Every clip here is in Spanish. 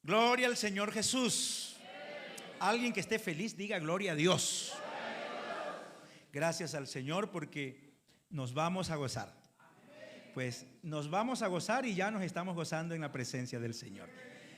Gloria al Señor Jesús. Alguien que esté feliz diga gloria a Dios. Gracias al Señor porque nos vamos a gozar. Pues nos vamos a gozar y ya nos estamos gozando en la presencia del Señor.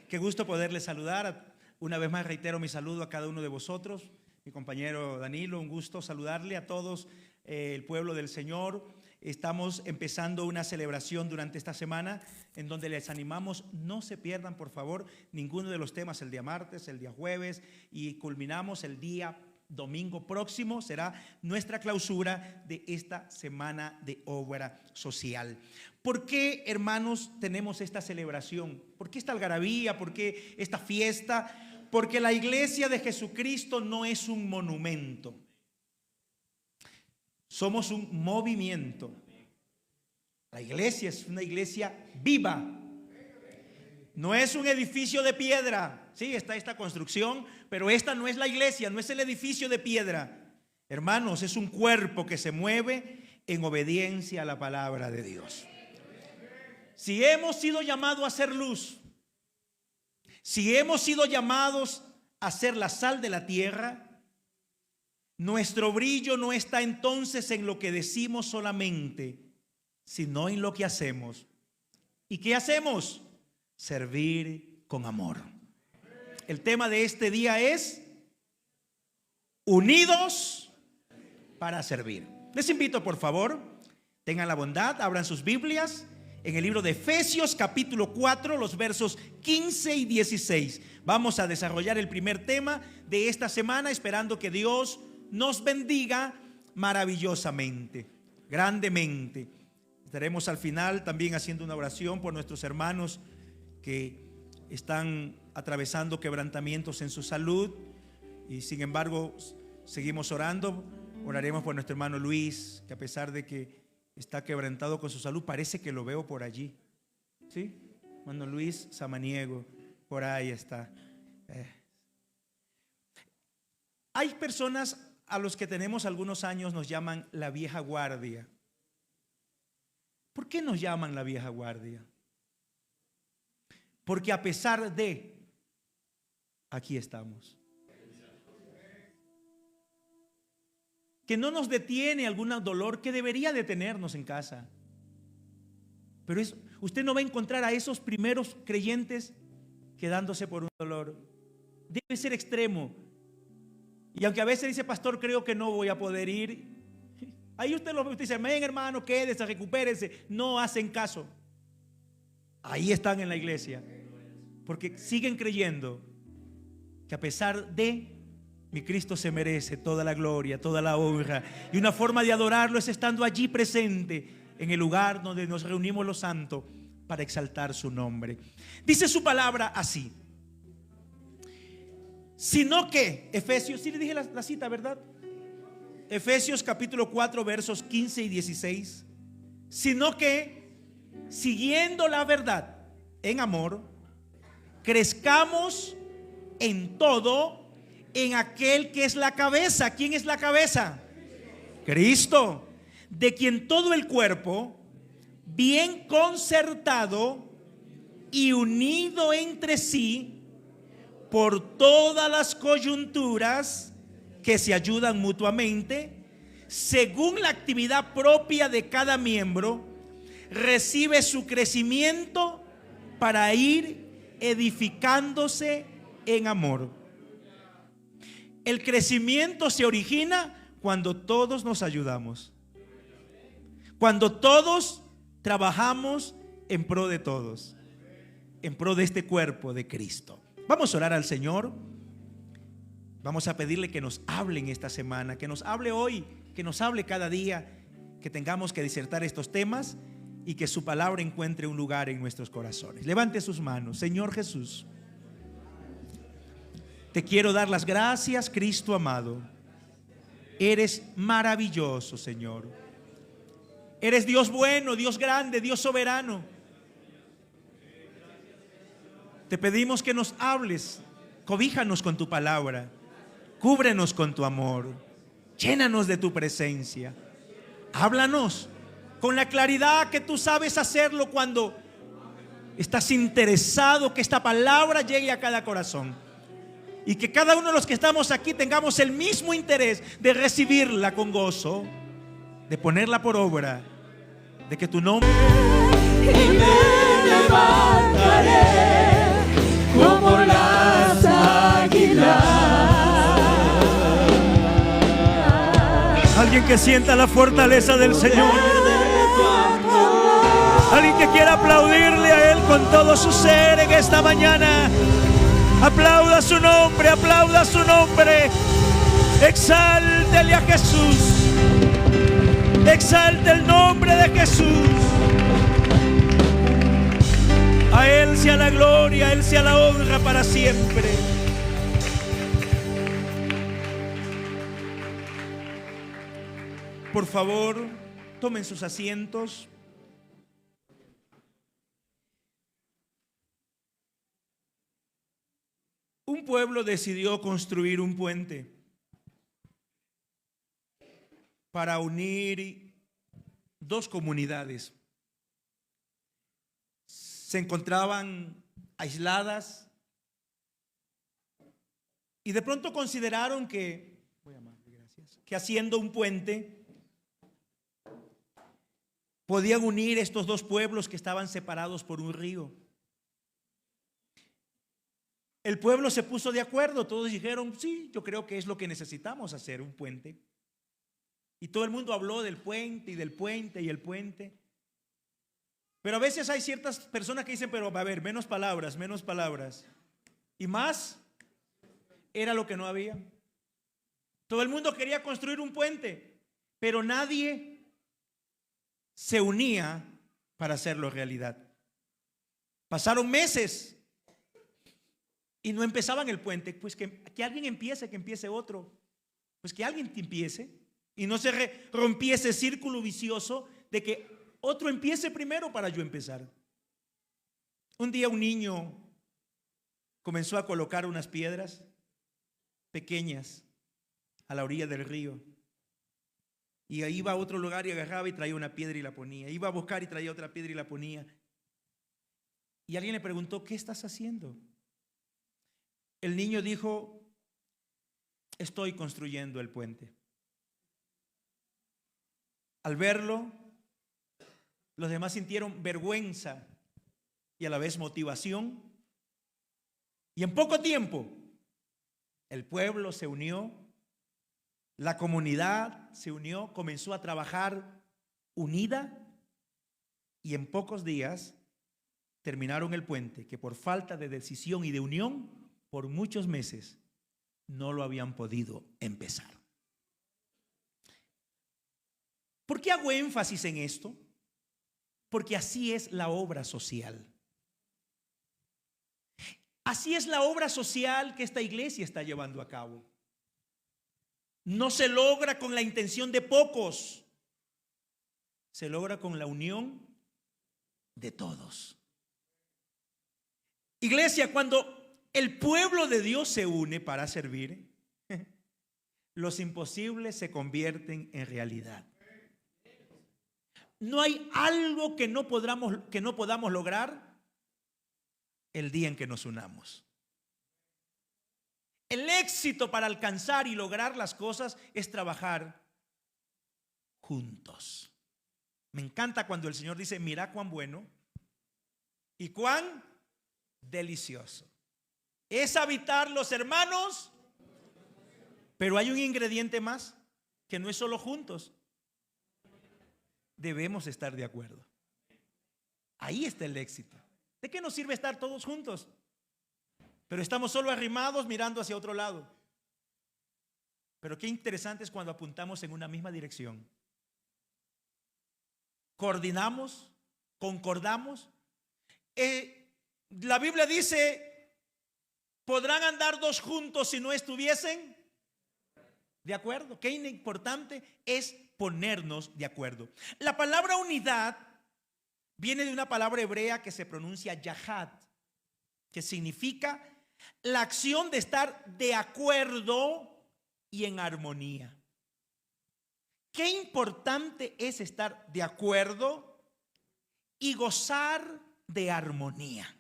Qué gusto poderles saludar. Una vez más reitero mi saludo a cada uno de vosotros. Mi compañero Danilo, un gusto saludarle a todos el pueblo del Señor. Estamos empezando una celebración durante esta semana en donde les animamos, no se pierdan por favor ninguno de los temas, el día martes, el día jueves, y culminamos el día domingo próximo. Será nuestra clausura de esta semana de obra social. ¿Por qué, hermanos, tenemos esta celebración? ¿Por qué esta algarabía? ¿Por qué esta fiesta? Porque la iglesia de Jesucristo no es un monumento. Somos un movimiento. La iglesia es una iglesia viva. No es un edificio de piedra. Sí, está esta construcción, pero esta no es la iglesia, no es el edificio de piedra. Hermanos, es un cuerpo que se mueve en obediencia a la palabra de Dios. Si hemos sido llamados a ser luz, si hemos sido llamados a ser la sal de la tierra, nuestro brillo no está entonces en lo que decimos solamente, sino en lo que hacemos. ¿Y qué hacemos? Servir con amor. El tema de este día es unidos para servir. Les invito, por favor, tengan la bondad, abran sus Biblias en el libro de Efesios capítulo 4, los versos 15 y 16. Vamos a desarrollar el primer tema de esta semana, esperando que Dios nos bendiga maravillosamente, grandemente. Estaremos al final también haciendo una oración por nuestros hermanos que están atravesando quebrantamientos en su salud, y sin embargo seguimos orando. Oraremos por nuestro hermano Luis, que a pesar de que está quebrantado con su salud, parece que lo veo por allí. ¿Sí? Hermano Luis Samaniego, por ahí está. Hay personas a los que tenemos algunos años, nos llaman la vieja guardia. ¿Por qué nos llaman la vieja guardia? Porque a pesar de, aquí estamos. Que no nos detiene algún dolor que debería detenernos en casa. Pero usted no va a encontrar a esos primeros creyentes quedándose por un dolor. Debe ser extremo. Y aunque a veces dice, pastor, creo que no voy a poder ir, ahí usted dice, amén, hermano, quédese, recupérese. No hacen caso. Ahí están en la iglesia, porque siguen creyendo que a pesar de, mi Cristo se merece toda la gloria, toda la honra. Y una forma de adorarlo es estando allí presente en el lugar donde nos reunimos los santos para exaltar su nombre. Dice su palabra así: sino que, Efesios, sí le dije la cita, ¿verdad? Efesios capítulo 4 versos 15 y 16. Sino que, siguiendo la verdad en amor, crezcamos en todo en aquel que es la cabeza. ¿Quién es la cabeza? Cristo, de quien todo el cuerpo, bien concertado y unido entre sí por todas las coyunturas que se ayudan mutuamente, según la actividad propia de cada miembro, recibe su crecimiento para ir edificándose en amor. El crecimiento se origina cuando todos nos ayudamos, cuando todos trabajamos en pro de todos, en pro de este cuerpo de Cristo. Vamos a orar al Señor. Vamos a pedirle que nos hable en esta semana, que nos hable hoy, que nos hable cada día, que tengamos que disertar estos temas y que su palabra encuentre un lugar en nuestros corazones. Levante sus manos. Señor Jesús, te quiero dar las gracias, Cristo amado. Eres maravilloso, Señor. Eres Dios bueno, Dios grande, Dios soberano. Te pedimos que nos hables, cobíjanos con tu palabra, cúbrenos con tu amor, llénanos de tu presencia. Háblanos con la claridad que tú sabes hacerlo cuando Estás interesado que esta palabra llegue a cada corazón. Y que cada uno de los que estamos aquí tengamos el mismo interés de recibirla con gozo, de ponerla por obra, de que tu nombre... Y me levantaré como las águilas. Alguien que sienta la fortaleza del Señor. Alguien que quiera aplaudirle a Él con todo su ser en esta mañana. Aplauda su nombre, aplauda su nombre. Exáltele a Jesús. Exalte el nombre de Jesús. A Él sea la gloria, a Él sea la honra para siempre. Por favor, tomen sus asientos. Un pueblo decidió construir un puente para unir dos comunidades. Se encontraban aisladas y de pronto consideraron que haciendo un puente podían unir estos dos pueblos que estaban separados por un río. El pueblo se puso de acuerdo, todos dijeron, sí, yo creo que es lo que necesitamos hacer, un puente. Y todo el mundo habló del puente y del puente y el puente. Pero a veces hay ciertas personas que dicen, pero a ver, menos palabras, menos palabras. Y más era lo que no había. Todo el mundo quería construir un puente, pero nadie se unía para hacerlo realidad. Pasaron meses y no empezaban el puente. Pues que alguien empiece, que empiece otro. Pues que alguien empiece y no se rompiese ese círculo vicioso de que otro empiece primero para yo empezar. Un día un niño comenzó a colocar unas piedras pequeñas a la orilla del río. Y ahí iba a otro lugar y agarraba y traía una piedra y la ponía. Iba a buscar y traía otra piedra y la ponía. Y alguien le preguntó, ¿qué estás haciendo? El niño dijo, estoy construyendo el puente. Al verlo, los demás sintieron vergüenza y a la vez motivación. Y en poco tiempo, el pueblo se unió, la comunidad se unió, comenzó a trabajar unida y en pocos días terminaron el puente que por falta de decisión y de unión, por muchos meses no lo habían podido empezar. ¿Por qué hago énfasis en esto? Porque así es la obra social. Así es la obra social que esta iglesia está llevando a cabo. No se logra con la intención de pocos, se logra con la unión de todos. Iglesia, cuando el pueblo de Dios se une para servir, los imposibles se convierten en realidad. No hay algo que no podamos lograr el día en que nos unamos. El éxito para alcanzar y lograr las cosas es trabajar juntos. Me encanta cuando el Señor dice, mira cuán bueno y cuán delicioso es habitar los hermanos. Pero hay un ingrediente más, que no es solo juntos. Debemos estar de acuerdo. Ahí está el éxito. ¿De qué nos sirve estar todos juntos? Pero estamos solo arrimados mirando hacia otro lado. Pero qué interesante es cuando apuntamos en una misma dirección. Coordinamos, concordamos. La Biblia dice, ¿podrán andar dos juntos si no estuviesen de acuerdo? Qué importante es ponernos de acuerdo. La palabra unidad viene de una palabra hebrea que se pronuncia yahad, que significa la acción de estar de acuerdo y en armonía. Qué importante es estar de acuerdo y gozar de armonía.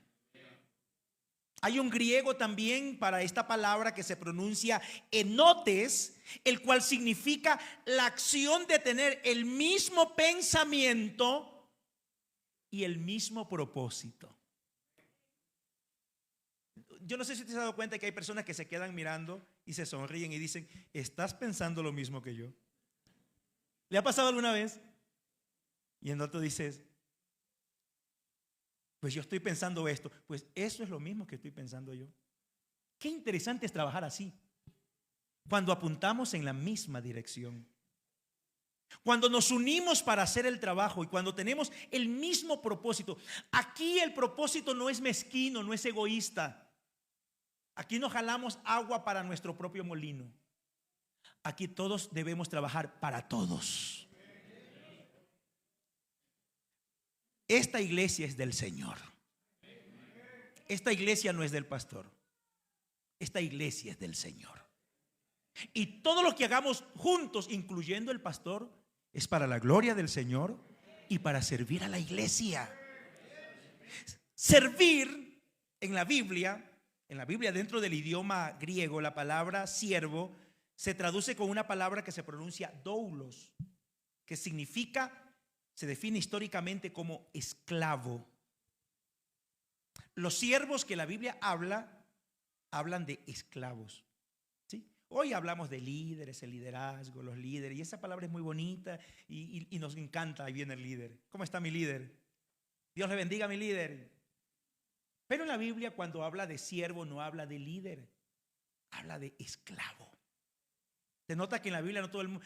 Hay un griego también para esta palabra que se pronuncia enotes, el cual significa la acción de tener el mismo pensamiento y el mismo propósito. Yo no sé si te has dado cuenta que hay personas que se quedan mirando y se sonríen y dicen, ¿estás pensando lo mismo que yo? ¿Le ha pasado alguna vez? Y en otro dices, pues yo estoy pensando esto. Pues eso es lo mismo que estoy pensando yo. Qué interesante es trabajar así, cuando apuntamos en la misma dirección, cuando nos unimos para hacer el trabajo y cuando tenemos el mismo propósito. Aquí el propósito no es mezquino, no es egoísta. Aquí no jalamos agua para nuestro propio molino. Aquí todos debemos trabajar para todos. Esta iglesia es del Señor. Esta iglesia no es del pastor. Esta iglesia es del Señor. Y todo lo que hagamos juntos, incluyendo el pastor, es para la gloria del Señor y para servir a la iglesia. Servir en la Biblia dentro del idioma griego, la palabra siervo se traduce con una palabra que se pronuncia doulos, que significa, se define históricamente como esclavo. Los siervos que la Biblia hablan de esclavos, ¿sí? Hoy hablamos de líderes, el liderazgo, los líderes, y esa palabra es muy bonita y nos encanta. Ahí viene el líder. ¿Cómo está mi líder? Dios le bendiga a mi líder. Pero en la Biblia, cuando habla de siervo, no habla de líder, habla de esclavo. Se nota que en la Biblia no todo el mundo,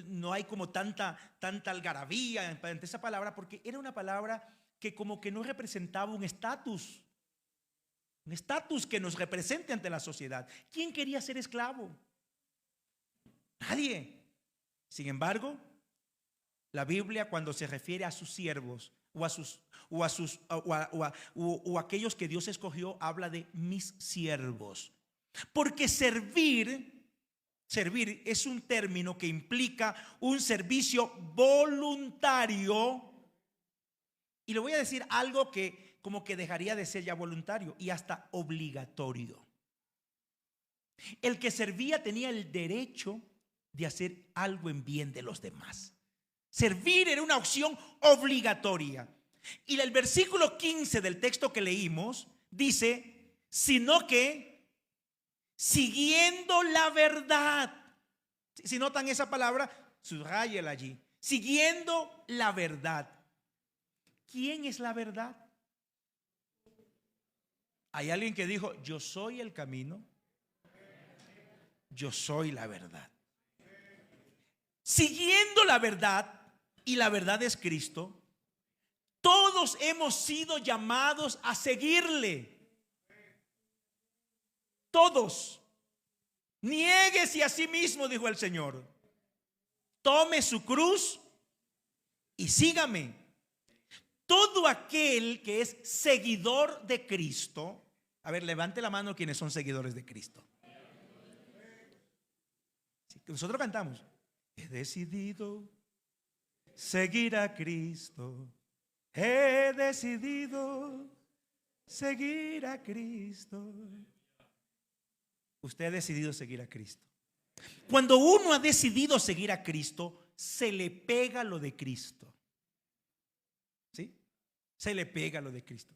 no hay como tanta algarabía ante esa palabra, porque era una palabra que como que no representaba un estatus que nos represente ante la sociedad. ¿Quién quería ser esclavo? Nadie. Sin embargo, la Biblia, cuando se refiere a sus siervos o aquellos que Dios escogió, habla de mis siervos. Porque servir es un término que implica un servicio voluntario. Y le voy a decir algo que como que dejaría de ser ya voluntario y hasta obligatorio. El que servía tenía el derecho de hacer algo en bien de los demás. Servir era una opción obligatoria. Y el versículo 15 del texto que leímos dice, sino que siguiendo la verdad. Si notan esa palabra, subráyela allí. Siguiendo la verdad. ¿Quién es la verdad? Hay alguien que dijo, yo soy el camino, yo soy la verdad. Siguiendo la verdad, y la verdad es Cristo, todos hemos sido llamados a seguirle. Todos. Niéguese a sí mismo, dijo el Señor. Tome su cruz y sígame. Todo aquel que es seguidor de Cristo, a ver, levante la mano quienes son seguidores de Cristo. Sí, nosotros cantamos, he decidido seguir a Cristo, he decidido seguir a Cristo. Usted ha decidido seguir a Cristo. Cuando uno ha decidido seguir a Cristo, se le pega lo de Cristo. ¿Sí? Se le pega lo de Cristo.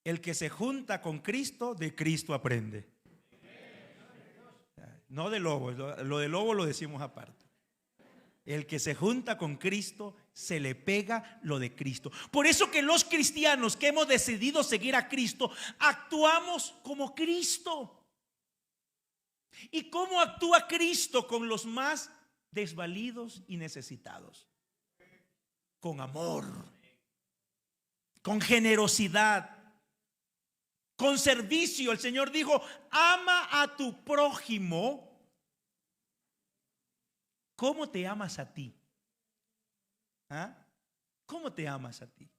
El que se junta con Cristo, de Cristo aprende. No de lobo, lo de lobo lo decimos aparte. El que se junta con Cristo, se le pega lo de Cristo. Por eso que los cristianos que hemos decidido seguir a Cristo, actuamos como Cristo. ¿Y cómo actúa Cristo con los más desvalidos y necesitados? Con amor, con generosidad, con servicio. El Señor dijo, ama a tu prójimo ¿cómo te amas a ti? ¿Ah? ¿Cómo te amas a ti?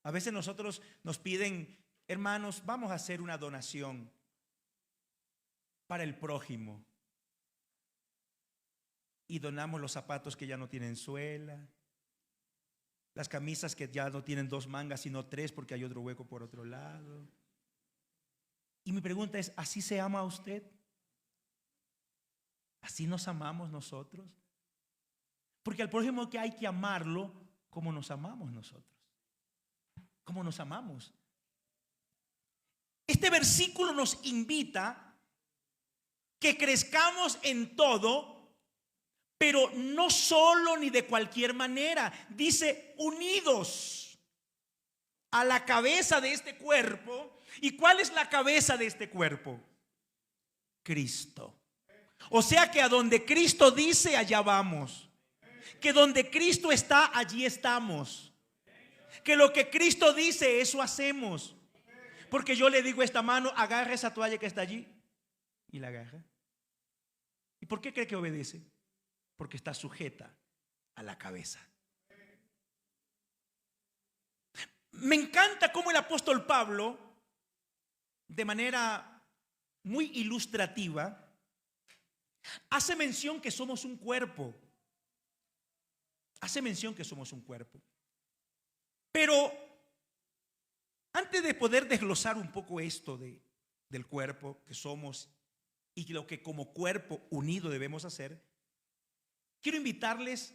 A veces nosotros nos piden, hermanos, vamos a hacer una donación para el prójimo. Y donamos los zapatos que ya no tienen suela, Las camisas que ya no tienen 2 mangas sino 3 porque hay otro hueco por otro lado. Y mi pregunta es, ¿así se ama a usted? ¿Así nos amamos nosotros? Porque al prójimo que hay que amarlo como nos amamos nosotros. Como nos amamos. Este versículo nos invita que crezcamos en todo, pero no solo ni de cualquier manera. Dice, unidos a la cabeza de este cuerpo. ¿Y cuál es la cabeza de este cuerpo? Cristo. O sea que a donde Cristo dice, allá vamos. Que donde Cristo está, allí estamos. Que lo que Cristo dice, eso hacemos. Porque yo le digo a esta mano, agarra esa toalla que está allí. Y la agarra. ¿Y por qué cree que obedece? Porque está sujeta a la cabeza. Me encanta cómo el apóstol Pablo, de manera muy ilustrativa, hace mención que somos un cuerpo. Hace mención que somos un cuerpo. Pero antes de poder desglosar un poco esto del cuerpo que somos y lo que como cuerpo unido debemos hacer, quiero invitarles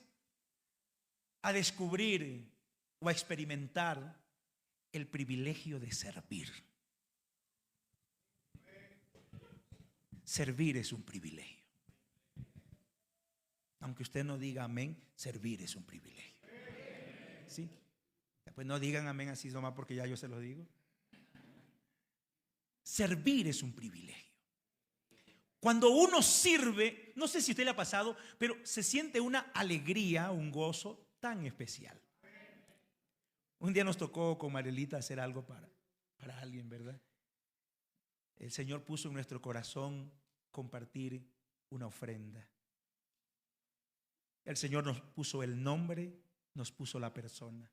a descubrir o a experimentar el privilegio de servir. Servir es un privilegio. Aunque usted no diga amén, servir es un privilegio. ¿Sí? Pues no digan amén así nomás porque ya yo se lo digo. Servir es un privilegio. Cuando uno sirve, no sé si a usted le ha pasado, pero se siente una alegría, un gozo tan especial. Un día nos tocó con Marielita hacer algo para alguien, ¿verdad? El Señor puso en nuestro corazón compartir una ofrenda. El Señor nos puso el nombre, nos puso la persona.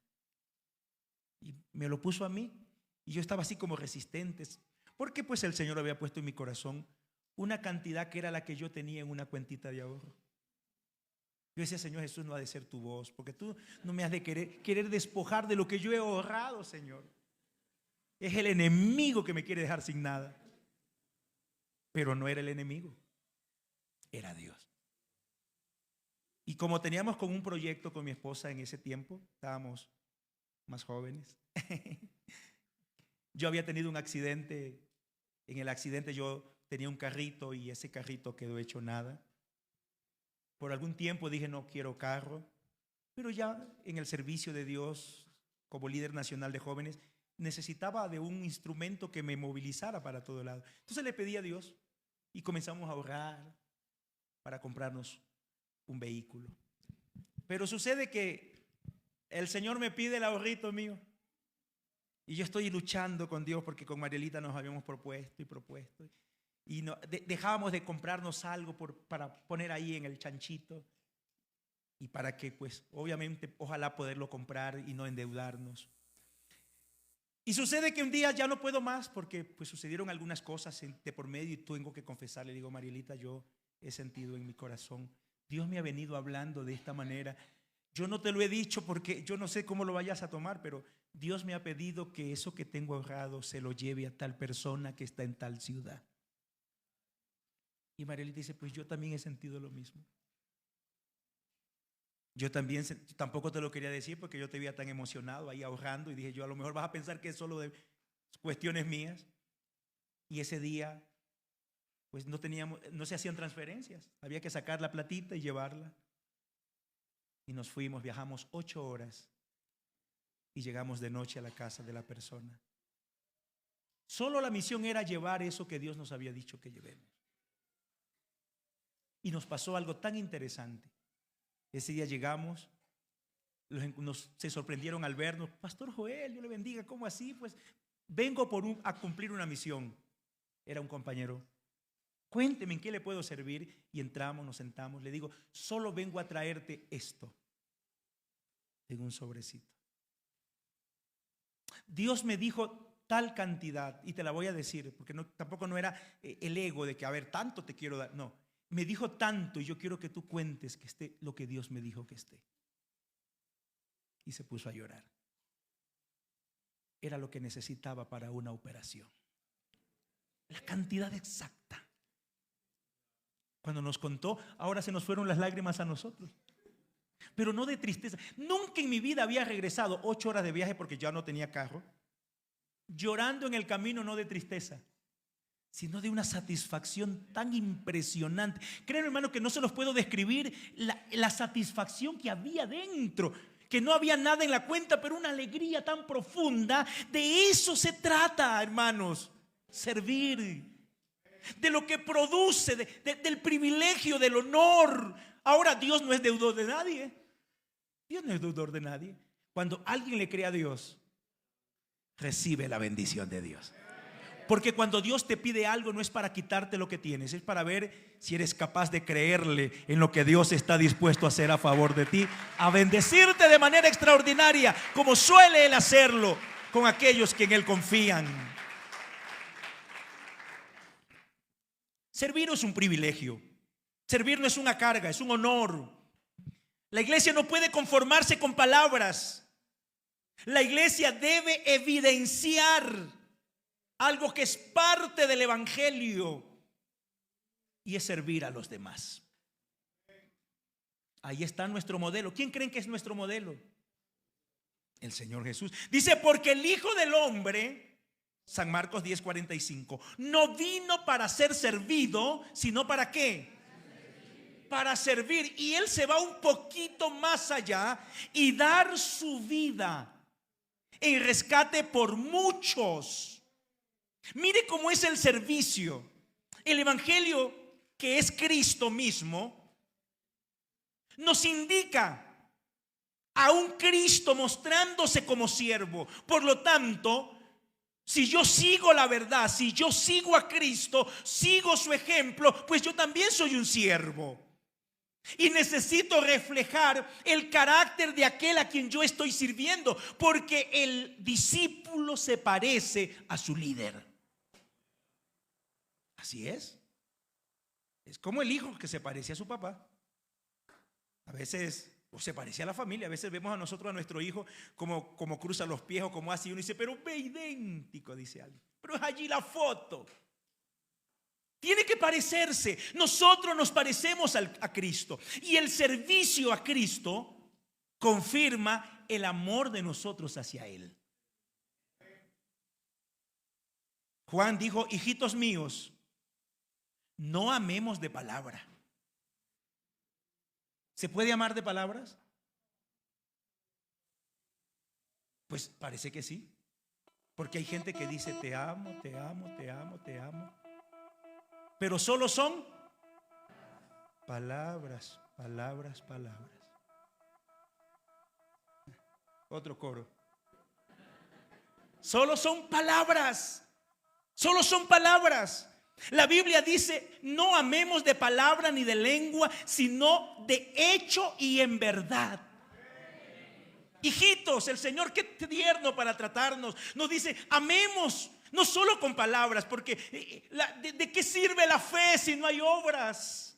Y me lo puso a mí. Y yo estaba así como resistente. Porque pues el Señor había puesto en mi corazón una cantidad que era la que yo tenía en una cuentita de ahorro. Yo decía, Señor Jesús, no ha de ser tu voz, porque tú no me has de querer despojar de lo que yo he ahorrado, Señor. Es el enemigo que me quiere dejar sin nada. Pero no era el enemigo, era Dios. Y como teníamos como un proyecto con mi esposa en ese tiempo, estábamos más jóvenes. Yo había tenido un accidente. En el accidente yo tenía un carrito y ese carrito quedó hecho nada. Por algún tiempo dije no quiero carro, pero ya en el servicio de Dios como líder nacional de jóvenes necesitaba de un instrumento que me movilizara para todo lado. Entonces le pedí a Dios y comenzamos a ahorrar para comprarnos un vehículo. Pero sucede que el Señor me pide el ahorrito mío y yo estoy luchando con Dios porque con Marielita nos habíamos propuesto y no, dejábamos de comprarnos algo para poner ahí en el chanchito y para que pues obviamente ojalá poderlo comprar y no endeudarnos. Y sucede que un día ya no puedo más porque pues sucedieron algunas cosas de por medio y tengo que confesar. Le digo, Marielita, yo he sentido en mi corazón, Dios me ha venido hablando de esta manera. Yo no te lo he dicho porque yo no sé cómo lo vayas a tomar, pero Dios me ha pedido que eso que tengo ahorrado se lo lleve a tal persona que está en tal ciudad. Y Marielita dice, pues yo también he sentido lo mismo. Yo también, tampoco te lo quería decir porque yo te veía tan emocionado ahí ahorrando y dije yo a lo mejor vas a pensar que es solo de cuestiones mías. Y ese día pues no se hacían transferencias, había que sacar la platita y llevarla. Y nos fuimos, viajamos 8 horas y llegamos de noche a la casa de la persona. Solo la misión era llevar eso que Dios nos había dicho que llevemos. Y nos pasó algo tan interesante. Ese día llegamos, se sorprendieron al vernos. Pastor Joel, Dios le bendiga, ¿cómo así? Pues vengo a cumplir una misión. Era un compañero. Cuénteme en qué le puedo servir. Y entramos, nos sentamos. Le digo, solo vengo a traerte esto. En un sobrecito. Dios me dijo tal cantidad, y te la voy a decir, porque tampoco no era el ego de que, a ver, tanto te quiero dar. No, me dijo tanto y yo quiero que tú cuentes que esté lo que Dios me dijo que esté. y se puso a llorar. Era lo que necesitaba para una operación. La cantidad exacta. Cuando nos contó, ahora se nos fueron las lágrimas a nosotros. Pero no de tristeza. Nunca en mi vida había regresado 8 horas de viaje porque ya no tenía carro, llorando en el camino, no de tristeza, sino de una satisfacción tan impresionante. Créanme, hermano, que no se los puedo describir la satisfacción que había dentro. Que no había nada en la cuenta, pero una alegría tan profunda. De eso se trata, hermanos. Servir. De lo que produce, del privilegio, del honor. Ahora, Dios no es deudor de nadie. Dios no es deudor de nadie. Cuando alguien le cree a Dios, recibe la bendición de Dios. Porque cuando Dios te pide algo, no es para quitarte lo que tienes, es para ver si eres capaz de creerle en lo que Dios está dispuesto a hacer a favor de ti, a bendecirte de manera extraordinaria, como suele Él hacerlo con aquellos que en Él confían. Servir es un privilegio. Servir no es una carga, es un honor. La iglesia no puede conformarse con palabras. La iglesia debe evidenciar algo que es parte del evangelio, y es servir a los demás. Ahí está nuestro modelo. ¿Quién creen que es nuestro modelo? El Señor Jesús. Dice, porque el Hijo del Hombre, San Marcos 10:45, no vino para ser servido, sino para ¿qué? Para servir. Y Él se va un poquito más allá y dar su vida en rescate por muchos. Mire cómo es el servicio. El evangelio, que es Cristo mismo, nos indica a un Cristo mostrándose como siervo. Por lo tanto, si yo sigo la verdad, si yo sigo a Cristo, sigo su ejemplo, pues yo también soy un siervo. Y necesito reflejar el carácter de aquel a quien yo estoy sirviendo, porque el discípulo se parece a su líder. Así es. Es como el hijo que se parece a su papá. A veces se parece a la familia. A veces vemos a nosotros, a nuestro hijo, como cruza los pies o como así. Uno dice, pero ve idéntico, dice alguien. Pero es allí la foto. Tiene que parecerse. Nosotros nos parecemos a Cristo. Y el servicio a Cristo confirma el amor de nosotros hacia Él. Juan dijo, hijitos míos, no amemos de palabra. ¿Se puede amar de palabras? Pues parece que sí. Porque hay gente que dice te amo, te amo, te amo, te amo. Pero solo son palabras, palabras, palabras. Otro coro. Solo son palabras. Solo son palabras. La Biblia dice, no amemos de palabra ni de lengua, sino de hecho y en verdad. Hijitos, el Señor, qué tierno para tratarnos. Nos dice, amemos, no solo con palabras, porque ¿de qué sirve la fe si no hay obras?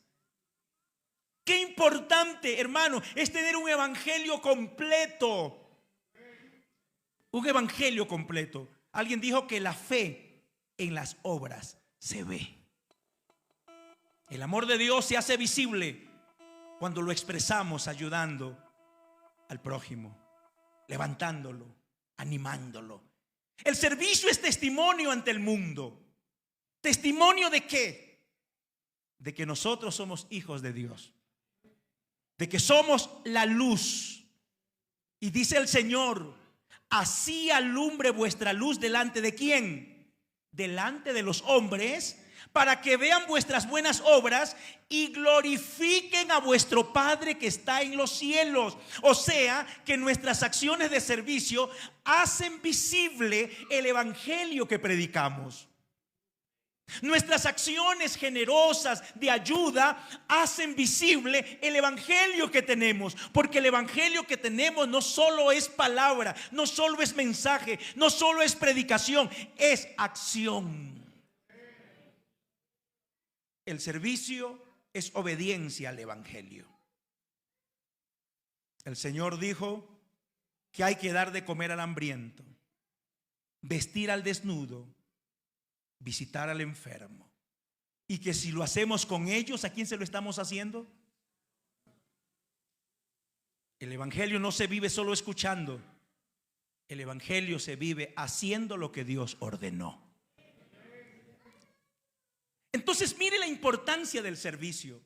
Qué importante, hermano, es tener un evangelio completo. Un evangelio completo. Alguien dijo que la fe en las obras se ve. El amor de Dios se hace visible cuando lo expresamos ayudando al prójimo, levantándolo, animándolo. El servicio es testimonio ante el mundo. ¿Testimonio de qué? De que nosotros somos hijos de Dios, de que somos la luz. Y dice el Señor, así alumbre vuestra luz delante de ¿quién? Delante de los hombres, para que vean vuestras buenas obras y glorifiquen a vuestro Padre que está en los cielos. O sea, que nuestras acciones de servicio hacen visible el evangelio que predicamos. Nuestras acciones generosas de ayuda hacen visible el evangelio que tenemos, porque el evangelio que tenemos no solo es palabra, no solo es mensaje, no solo es predicación, es acción. El servicio es obediencia al evangelio. El Señor dijo, que hay que dar de comer al hambriento, vestir al desnudo, visitar al enfermo. Y que si lo hacemos con ellos, ¿a quién se lo estamos haciendo? El evangelio no se vive solo escuchando. El evangelio se vive haciendo lo que Dios ordenó. Entonces, mire la importancia del servicio.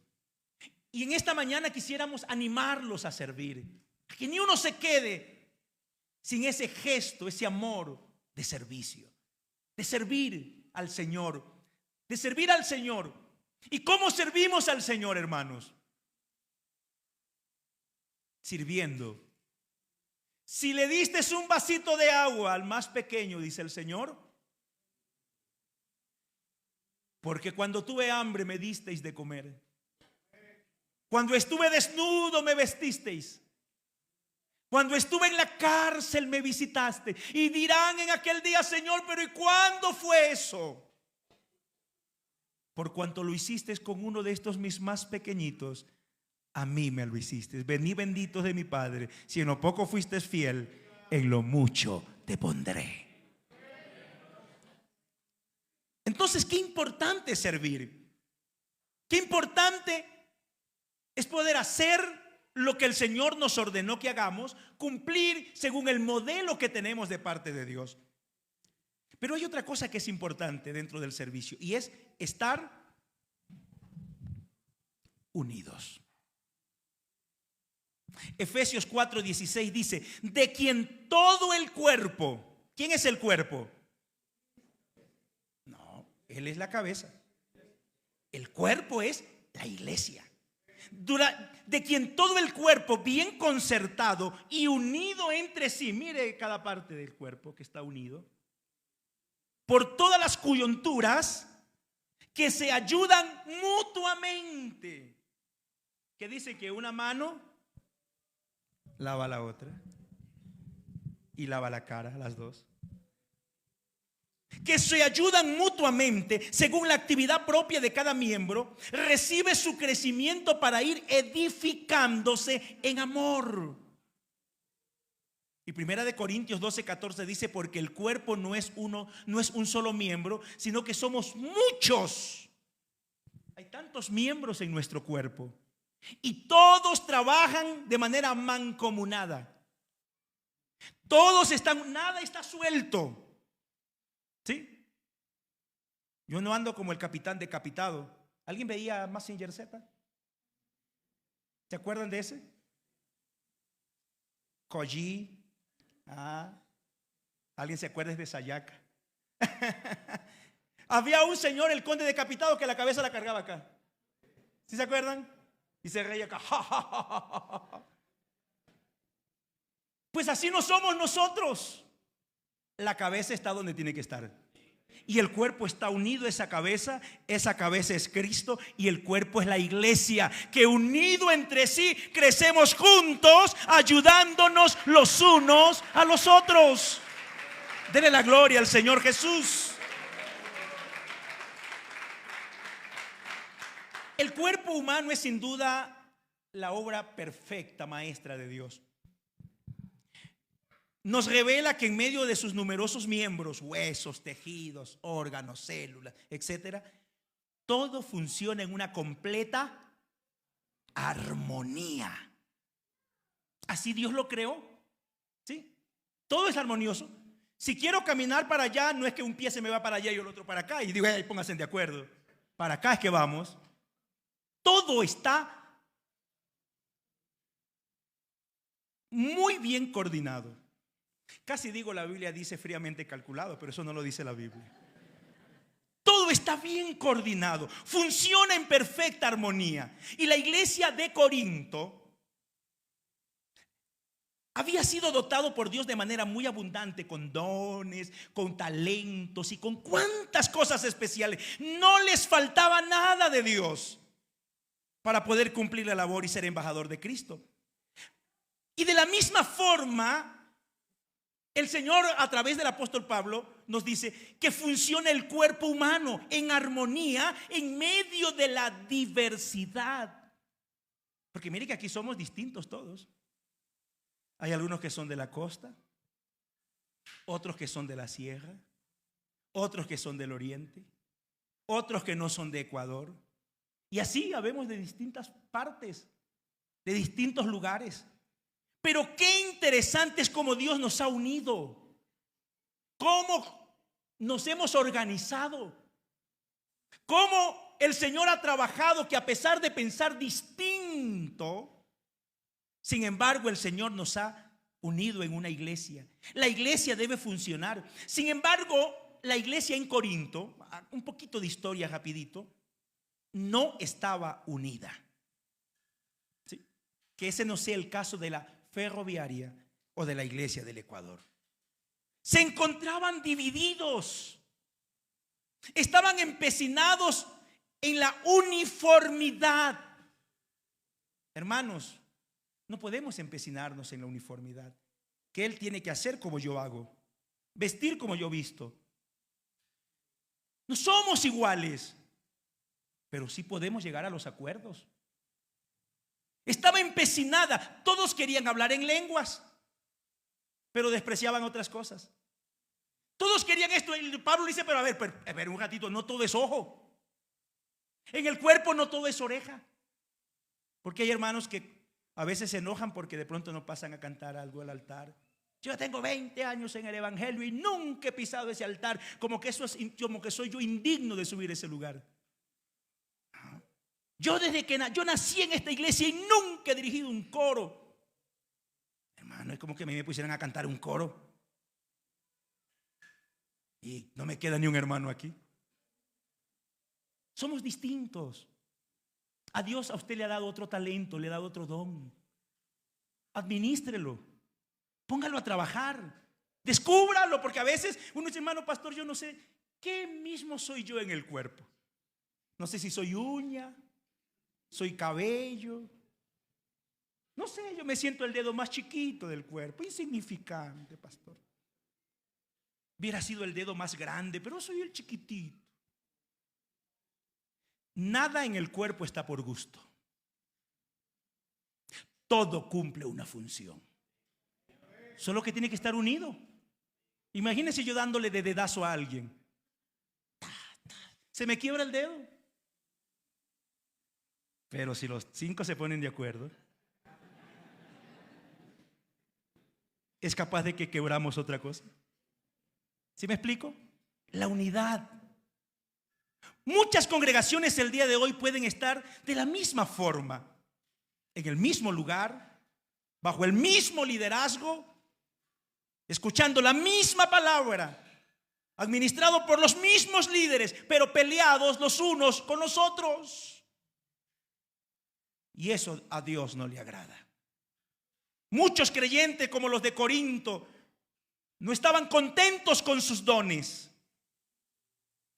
Y en esta mañana quisiéramos animarlos a servir. Que ni uno se quede sin ese gesto, ese amor de servicio. De servir al Señor. De servir al Señor. ¿Y cómo servimos al Señor, hermanos? Sirviendo. Si le diste un vasito de agua al más pequeño, dice el Señor, porque cuando tuve hambre me disteis de comer. Cuando estuve desnudo me vestisteis. Cuando estuve en la cárcel me visitaste. Y dirán en aquel día: Señor, pero ¿y cuándo fue eso? Por cuanto lo hiciste con uno de estos mis más pequeñitos, a mí me lo hiciste. Vení benditos de mi Padre. Si en lo poco fuiste fiel, en lo mucho te pondré. Entonces, qué importante es servir. Qué importante es poder hacer lo que el Señor nos ordenó que hagamos, cumplir según el modelo que tenemos de parte de Dios. Pero hay otra cosa que es importante dentro del servicio, y es estar unidos. Efesios 4:16 dice: de quien todo el cuerpo. ¿Quién es el cuerpo? No, Él es la cabeza. El cuerpo es la iglesia. De quien todo el cuerpo, bien concertado y unido entre sí. Mire cada parte del cuerpo que está unido por todas las coyunturas, que se ayudan mutuamente. Que dice que una mano lava la otra y lava la cara, las dos. Que se ayudan mutuamente según la actividad propia de cada miembro, recibe su crecimiento para ir edificándose en amor. Y Primera de Corintios 12:14 dice: porque el cuerpo no es un solo miembro, sino que somos muchos. Hay tantos miembros en nuestro cuerpo y todos trabajan de manera mancomunada. Todos están, nada está suelto. ¿Sí? Yo no ando como el capitán decapitado. ¿Alguien veía Mazinger Z? ¿Se acuerdan de ese? Koji. ¿Alguien se acuerda de Sayaka? Había un señor, el conde decapitado, que la cabeza la cargaba acá. ¿Sí se acuerdan? Y se reía acá. Pues así no somos nosotros. La cabeza está donde tiene que estar. Y el cuerpo está unido a esa cabeza. Esa cabeza es Cristo y el cuerpo es la iglesia, que unido entre sí crecemos juntos, ayudándonos los unos a los otros. Denle la gloria al Señor Jesús. El cuerpo humano es sin duda la obra perfecta maestra de Dios. Nos revela que en medio de sus numerosos miembros, huesos, tejidos, órganos, células, etcétera, todo funciona en una completa armonía. Así Dios lo creó. ¿Sí? Todo es armonioso. Si quiero caminar para allá, no es que un pie se me va para allá y el otro para acá y digo: hey, pónganse de acuerdo. Para acá es que vamos. Todo está muy bien coordinado. Casi digo, la Biblia dice fríamente calculado, pero eso no lo dice la Biblia. Todo está bien coordinado, funciona en perfecta armonía. Y la iglesia de Corinto había sido dotado por Dios de manera muy abundante, con dones, con talentos y con cuantas cosas especiales. No les faltaba nada de Dios para poder cumplir la labor y ser embajador de Cristo. Y de la misma forma, el Señor, a través del apóstol Pablo, nos dice que funciona el cuerpo humano en armonía en medio de la diversidad. Porque mire que aquí somos distintos todos. Hay algunos que son de la costa, otros que son de la sierra, otros que son del oriente, otros que no son de Ecuador. Y así habemos de distintas partes, de distintos lugares. Pero qué interesante es cómo Dios nos ha unido, cómo nos hemos organizado, cómo el Señor ha trabajado, que a pesar de pensar distinto, sin embargo el Señor nos ha unido en una iglesia. La iglesia debe funcionar. Sin embargo, la iglesia en Corinto, un poquito de historia rapidito, no estaba unida. ¿Sí? Que ese no sea el caso de la ferroviaria o de la iglesia del Ecuador. Se encontraban divididos. Estaban empecinados en la uniformidad. Hermanos, no podemos empecinarnos en la uniformidad. Que Él tiene que hacer como yo hago, vestir como yo visto. No somos iguales, pero sí podemos llegar a los acuerdos. Estaba empecinada. Todos querían hablar en lenguas, pero despreciaban otras cosas. Todos querían esto. Y Pablo dice, pero a ver un ratito, no todo es ojo. En el cuerpo no todo es oreja. Porque hay hermanos que a veces se enojan porque de pronto no pasan a cantar algo al altar. Yo tengo 20 años en el evangelio y nunca he pisado ese altar, como que soy yo indigno de subir a ese lugar. Yo desde que yo nací en esta iglesia y nunca he dirigido un coro. Hermano, es como que a mí me pusieran a cantar un coro y no me queda ni un hermano aquí. Somos distintos. A Dios, a usted le ha dado otro talento, le ha dado otro don. Adminístrelo, póngalo a trabajar, descúbralo, porque a veces uno dice, hermano pastor, yo no sé qué mismo soy yo en el cuerpo. No sé si soy uña, soy cabello, no sé, yo me siento el dedo más chiquito del cuerpo, insignificante, pastor. Hubiera sido el dedo más grande, pero soy el chiquitito. Nada en el cuerpo está por gusto. Todo cumple una función. Solo que tiene que estar unido. Imagínese yo dándole de dedazo a alguien. Se me quiebra el dedo. Pero si los 5 se ponen de acuerdo, es capaz de que quebramos otra cosa. ¿Sí me explico? La unidad. Muchas congregaciones el día de hoy pueden estar de la misma forma, en el mismo lugar, bajo el mismo liderazgo, escuchando la misma palabra, administrado por los mismos líderes, pero peleados los unos con los otros. Y eso a Dios no le agrada. Muchos creyentes como los de Corinto no estaban contentos con sus dones.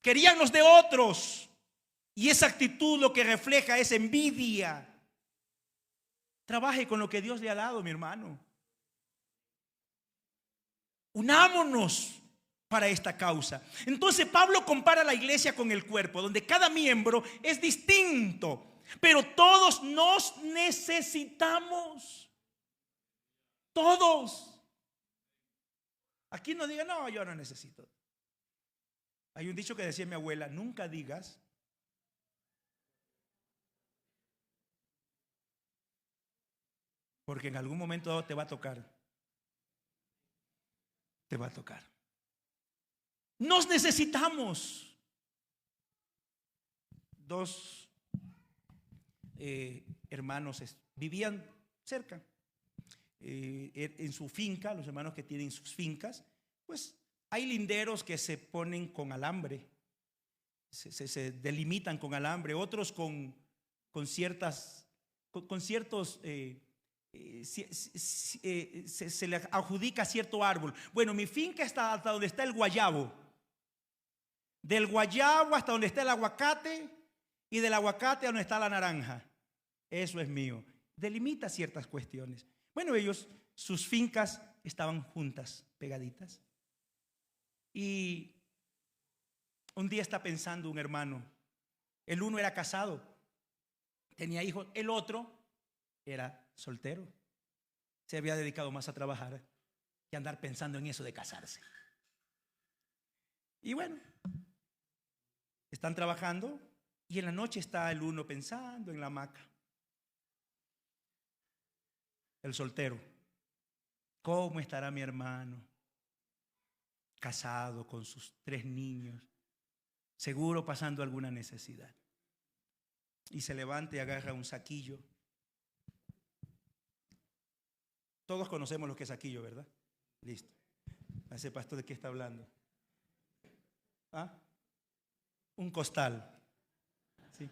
Querían los de otros. Y esa actitud lo que refleja es envidia. Trabaje con lo que Dios le ha dado, mi hermano. Unámonos para esta causa. Entonces Pablo compara la iglesia con el cuerpo, donde cada miembro es distinto, pero todos nos necesitamos. Todos. Aquí no digan, no, yo no necesito. Hay un dicho que decía mi abuela, nunca digas porque en algún momento te va a tocar. Te va a tocar. Nos necesitamos. 2 hermanos vivían cerca. En su finca, los hermanos que tienen sus fincas, pues hay linderos que se ponen con alambre, se delimitan con alambre, otros con ciertos, se le adjudica cierto árbol. Bueno, mi finca está hasta donde está el guayabo, del guayabo hasta donde está el aguacate y del aguacate a donde está la naranja. Eso es mío. Delimita ciertas cuestiones. Bueno, sus fincas estaban juntas, pegaditas. Y un día está pensando un hermano, el uno era casado, tenía hijos, el otro era soltero. se había dedicado más a trabajar que a andar pensando en eso de casarse. Y bueno, están trabajando y en la noche está el uno pensando en la hamaca. El soltero. ¿Cómo estará mi hermano? Casado con sus 3 niños, seguro pasando alguna necesidad. Y se levanta y agarra un saquillo. Todos conocemos lo que es saquillo, ¿verdad? Listo. ¿Ese pastor de qué está hablando? ¿Ah? Un costal. ¿Sí?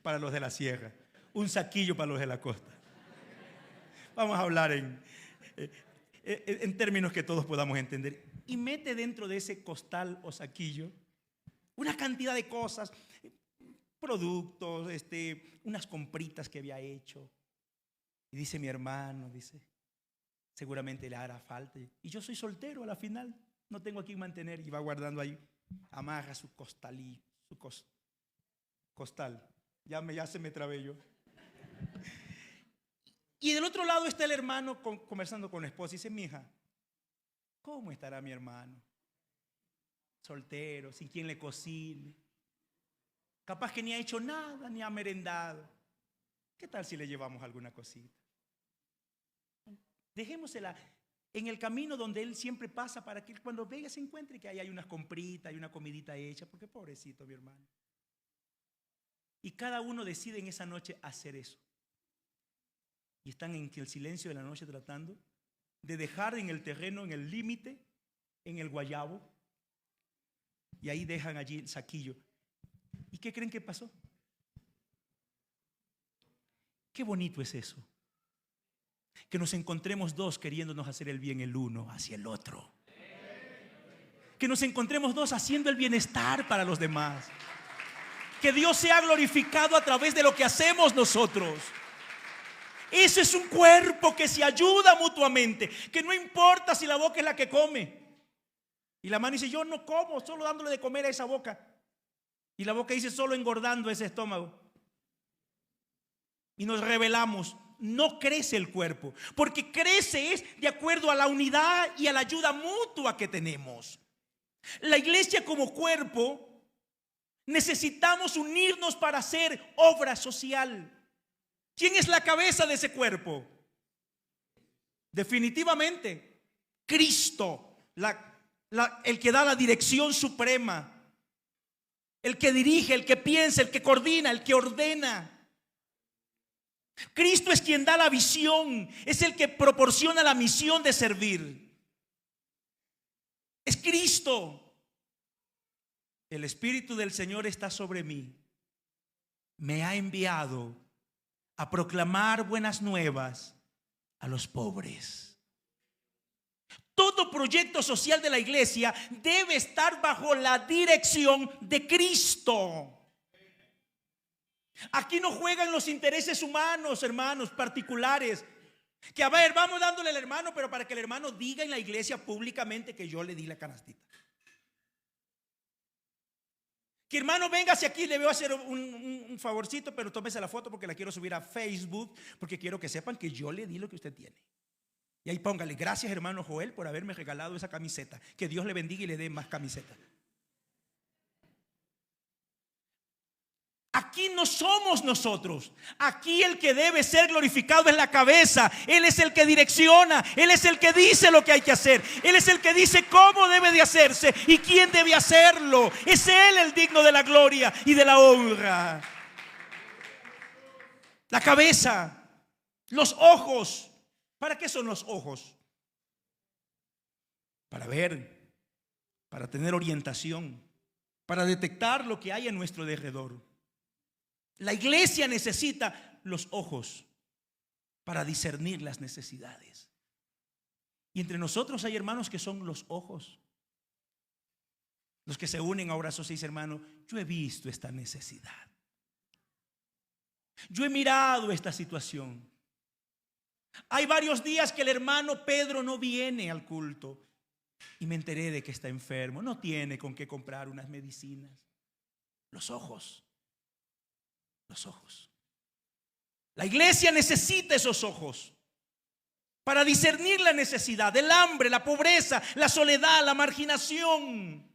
Para los de la sierra. Un saquillo para los de la costa. Vamos a hablar en términos que todos podamos entender. Y mete dentro de ese costal o saquillo una cantidad de cosas, productos, unas compritas que había hecho. Y dice mi hermano, dice, seguramente le hará falta. Y yo soy soltero a la final, no tengo a quien mantener. Y va guardando ahí, amarra su costalillo, costal. Ya se me trabé yo. Y del otro lado está el hermano conversando con la esposa y dice, mija, ¿cómo estará mi hermano? Soltero, sin quien le cocine. Capaz que ni ha hecho nada, ni ha merendado. ¿Qué tal si le llevamos alguna cosita? Dejémosela en el camino donde él siempre pasa para que cuando venga se encuentre que ahí hay unas compritas, hay una comidita hecha, porque pobrecito mi hermano. Y cada uno decide en esa noche hacer eso. Y están en el silencio de la noche tratando de dejar en el terreno, en el límite, en el guayabo. Y ahí dejan allí el saquillo. ¿Y qué creen que pasó? Qué bonito es eso. Que nos encontremos dos queriéndonos hacer el bien el uno hacia el otro. Que nos encontremos dos haciendo el bienestar para los demás. Que Dios sea glorificado a través de lo que hacemos nosotros. Ese es un cuerpo que se ayuda mutuamente. Que no importa si la boca es la que come. Y la mano dice, yo no como, solo dándole de comer a esa boca. Y la boca dice, solo engordando ese estómago. Y nos rebelamos. No crece el cuerpo, porque crece es de acuerdo a la unidad y a la ayuda mutua que tenemos. La iglesia como cuerpo necesitamos unirnos para hacer obra social. ¿Quién es la cabeza de ese cuerpo? Definitivamente Cristo, el que da la dirección suprema, el que dirige, el que piensa, el que coordina, el que ordena. Cristo es quien da la visión, es el que proporciona la misión de servir. Es Cristo. El Espíritu del Señor está sobre mí. Me ha enviado a proclamar buenas nuevas a los pobres. Todo proyecto social de la iglesia debe estar bajo la dirección de Cristo. Aquí no juegan los intereses humanos, hermanos, particulares. Que a ver, vamos dándole al hermano, pero para que el hermano diga en la iglesia públicamente que yo le di la canastita. Que hermano, véngase aquí, le voy a hacer un favorcito, pero tómese la foto porque la quiero subir a Facebook, porque quiero que sepan que yo le di lo que usted tiene. Y ahí póngale, gracias hermano Joel por haberme regalado esa camiseta. Que Dios le bendiga y le dé más camisetas. Aquí no somos nosotros. Aquí el que debe ser glorificado es la cabeza. Él es el que direcciona. Él es el que dice lo que hay que hacer. Él es el que dice cómo debe de hacerse y quién debe hacerlo. Es Él el digno de la gloria y de la honra. La cabeza, los ojos. ¿Para qué son los ojos? Para ver, para tener orientación, para detectar lo que hay en nuestro derredor. La iglesia necesita los ojos para discernir las necesidades. Y entre nosotros hay hermanos que son los ojos. Los que se unen ahora son 6 hermanos. Yo he visto esta necesidad. Yo he mirado esta situación. Hay varios días que el hermano Pedro no viene al culto. Y me enteré de que está enfermo. No tiene con qué comprar unas medicinas. Los ojos. Los ojos. La iglesia necesita esos ojos para discernir la necesidad, el hambre, la pobreza, la soledad, la marginación.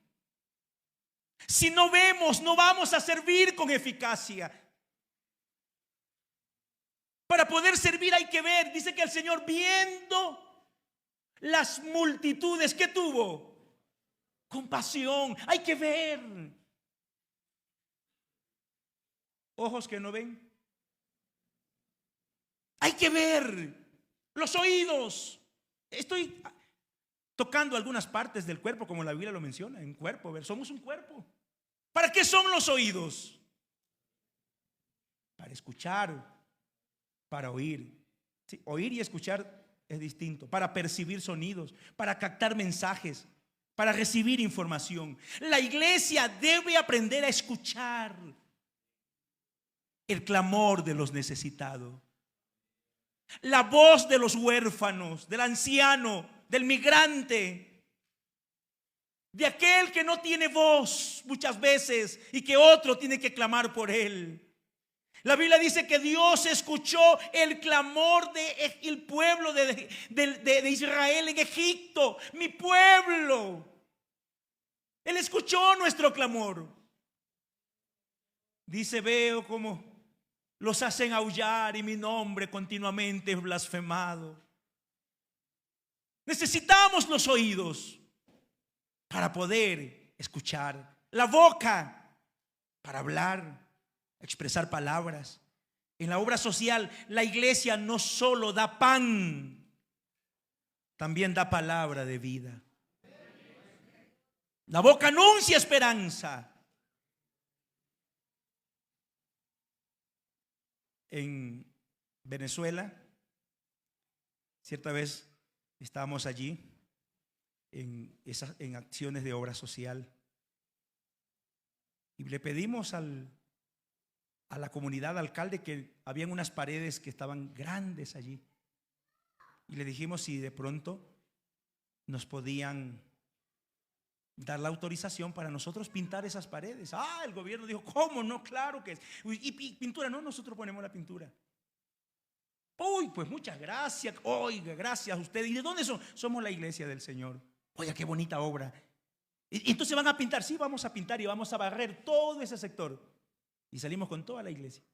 Si no vemos, no vamos a servir con eficacia. Para poder servir hay que ver. Dice que el Señor, viendo las multitudes, ¿qué tuvo? Compasión. Hay que ver. Ojos que no ven. Hay que ver. Los oídos. Estoy tocando algunas partes del cuerpo, como la Biblia lo menciona, en cuerpo. Ver, somos un cuerpo. ¿Para qué son los oídos? Para escuchar, para oír. Sí, oír y escuchar es distinto. Para percibir sonidos, para captar mensajes, para recibir información. La iglesia debe aprender a escuchar el clamor de los necesitados, la voz de los huérfanos, del anciano, del migrante, de aquel que no tiene voz muchas veces y que otro tiene que clamar por él. La Biblia dice que Dios escuchó el clamor del pueblo de Israel en Egipto. Mi pueblo. Él escuchó nuestro clamor. Dice, veo como los hacen aullar y mi nombre continuamente es blasfemado. Necesitamos los oídos para poder escuchar, la boca para hablar, expresar palabras. En la obra social, la iglesia no solo da pan, también da palabra de vida. La boca anuncia esperanza. En Venezuela, cierta vez estábamos allí en acciones de obra social y le pedimos a la comunidad, al alcalde, que habían unas paredes que estaban grandes allí, y le dijimos si de pronto nos podían dar la autorización para nosotros pintar esas paredes. El gobierno dijo, ¿cómo no? Claro que es. Y pintura, no, nosotros ponemos la pintura. Uy, pues muchas gracias. Oiga, gracias a usted. ¿Y de dónde son? Somos la iglesia del Señor. Oiga, qué bonita obra. Y entonces van a pintar. Sí, vamos a pintar y vamos a barrer todo ese sector. Y salimos con toda la iglesia.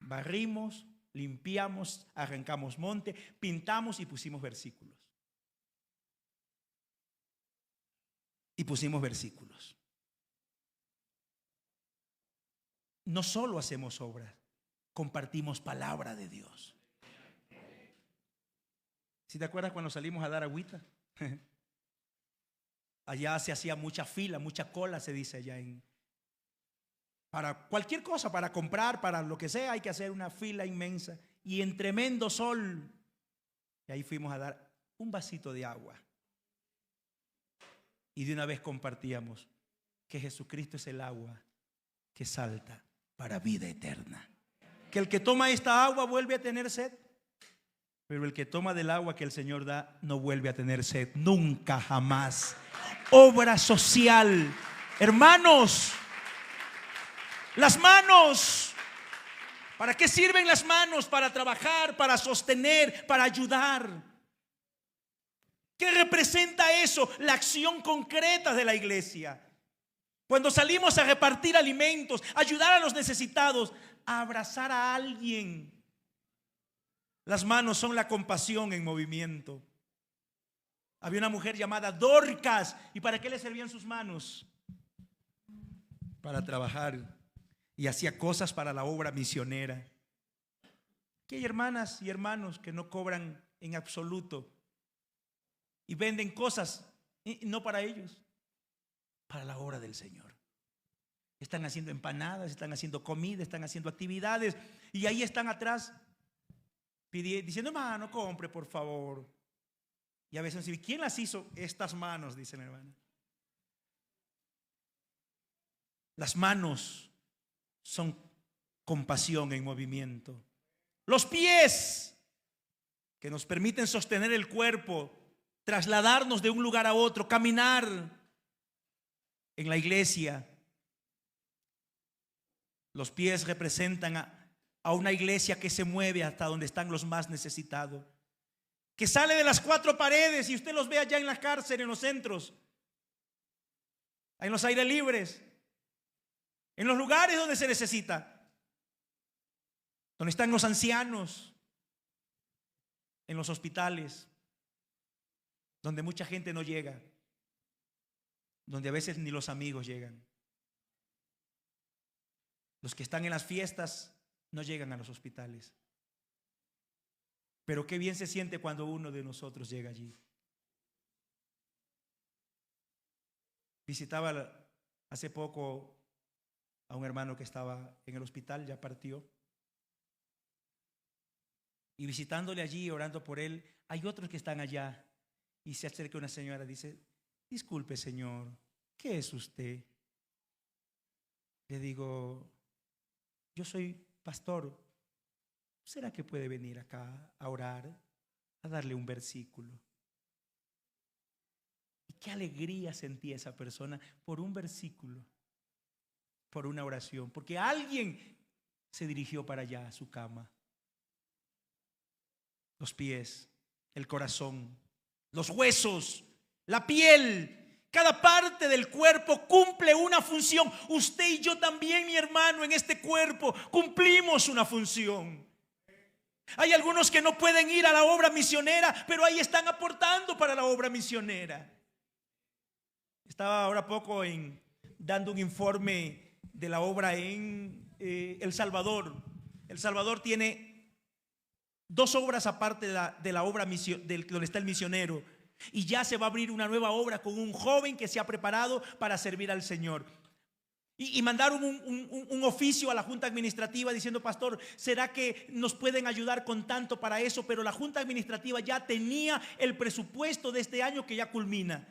Barrimos, limpiamos, arrancamos monte, pintamos y pusimos versículos. No solo hacemos obras, compartimos palabra de Dios. ¿Sí te acuerdas cuando salimos a dar agüita? Allá se hacía mucha fila, mucha cola, se dice allá para cualquier cosa, para comprar, para lo que sea, hay que hacer una fila inmensa. Y en tremendo sol, y ahí fuimos a dar un vasito de agua. Y de una vez compartíamos que Jesucristo es el agua que salta para vida eterna. Que el que toma esta agua vuelve a tener sed, pero el que toma del agua que el Señor da no vuelve a tener sed nunca, jamás. Obra social. Hermanos, las manos. ¿Para qué sirven las manos? Para trabajar, para sostener, para ayudar. ¿Qué representa eso? La acción concreta de la iglesia. Cuando salimos a repartir alimentos, ayudar a los necesitados, a abrazar a alguien. Las manos son la compasión en movimiento. Había una mujer llamada Dorcas. ¿Y para qué le servían sus manos? Para trabajar. Y hacía cosas para la obra misionera. Aquí hay hermanas y hermanos que no cobran en absoluto y venden cosas, no para ellos, para la obra del Señor. Están haciendo empanadas, están haciendo comida, están haciendo actividades, y ahí están atrás diciendo, hermano, compre por favor. Y a veces dicen, ¿quién las hizo? Estas manos, dice la hermana. Las manos son compasión en movimiento. Los pies, que nos permiten sostener el cuerpo, trasladarnos de un lugar a otro, caminar en la iglesia. Los pies representan a una iglesia que se mueve hasta donde están los más necesitados, que sale de las cuatro paredes y usted los ve allá en la cárcel, en los centros, en los aires libres, en los lugares donde se necesita, donde están los ancianos, en los hospitales, donde mucha gente no llega, donde a veces ni los amigos llegan. Los que están en las fiestas no llegan a los hospitales. Pero qué bien se siente cuando uno de nosotros llega allí. Visitaba hace poco a un hermano que estaba en el hospital, ya partió. Y visitándole allí, orando por él, hay otros que están allá. Y se acerca una señora y dice: disculpe, señor, ¿qué es usted? Le digo: yo soy pastor. ¿Será que puede venir acá a orar, a darle un versículo? Y qué alegría sentía esa persona por un versículo, por una oración, porque alguien se dirigió para allá a su cama. Los pies, el corazón, los huesos, la piel, cada parte del cuerpo cumple una función. Usted y yo también, mi hermano, en este cuerpo cumplimos una función. Hay algunos que no pueden ir a la obra misionera, pero ahí están aportando para la obra misionera. Estaba ahora poco dando un informe de la obra en El Salvador. El Salvador tiene 2 obras aparte de la obra donde está el misionero. Y ya se va a abrir una nueva obra con un joven que se ha preparado para servir al Señor. Y mandaron un oficio a la Junta Administrativa diciendo: pastor, ¿será que nos pueden ayudar con tanto para eso? Pero la Junta Administrativa ya tenía el presupuesto de este año que ya culmina.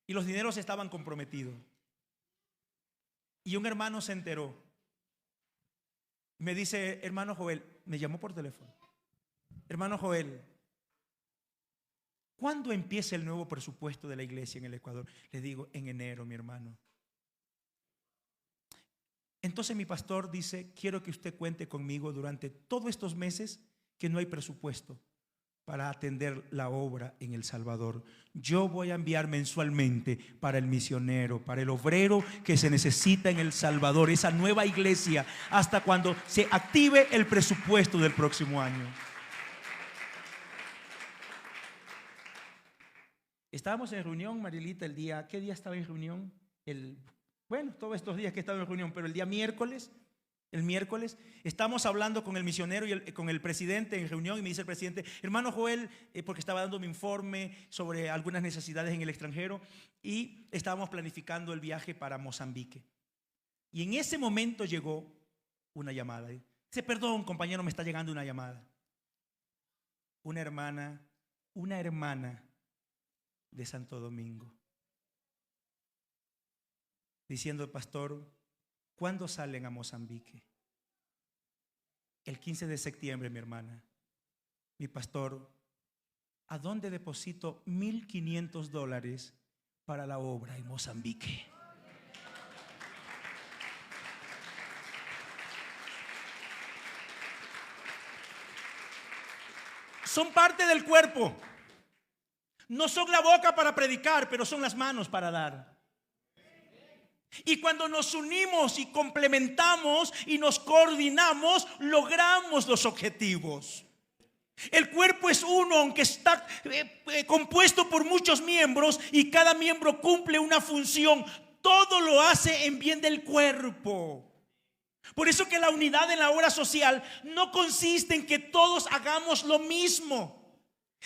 Y los dineros estaban comprometidos. Y un hermano se enteró. Me dice: hermano Joel, me llamó por teléfono. Hermano Joel, ¿cuándo empieza el nuevo presupuesto de la iglesia en el Ecuador? Le digo: en enero, mi hermano. Entonces mi pastor dice: quiero que usted cuente conmigo durante todos estos meses que no hay presupuesto para atender la obra en El Salvador. Yo voy a enviar mensualmente para el misionero, para el obrero que se necesita en El Salvador, esa nueva iglesia, hasta cuando se active el presupuesto del próximo año. Estábamos en reunión, Marilita, el día, ¿qué día estaba en reunión? Bueno, todos estos días que he estado en reunión, pero el miércoles, estamos hablando con el misionero y con el presidente en reunión, y me dice el presidente: hermano Joel, porque estaba dando mi informe sobre algunas necesidades en el extranjero, y estábamos planificando el viaje para Mozambique. Y en ese momento llegó una llamada. Dice: perdón, compañero, me está llegando una llamada. Una hermana de Santo Domingo, diciendo: pastor, ¿cuándo salen a Mozambique? El 15 de septiembre, mi hermana. Mi pastor, ¿a dónde deposito $1,500 para la obra en Mozambique? Son parte del cuerpo. No son la boca para predicar, pero son las manos para dar. Y cuando nos unimos y complementamos y nos coordinamos, logramos los objetivos. El cuerpo es uno, aunque está compuesto por muchos miembros, y cada miembro cumple una función. Todo lo hace en bien del cuerpo. Por eso que la unidad en la obra social no consiste en que todos hagamos lo mismo,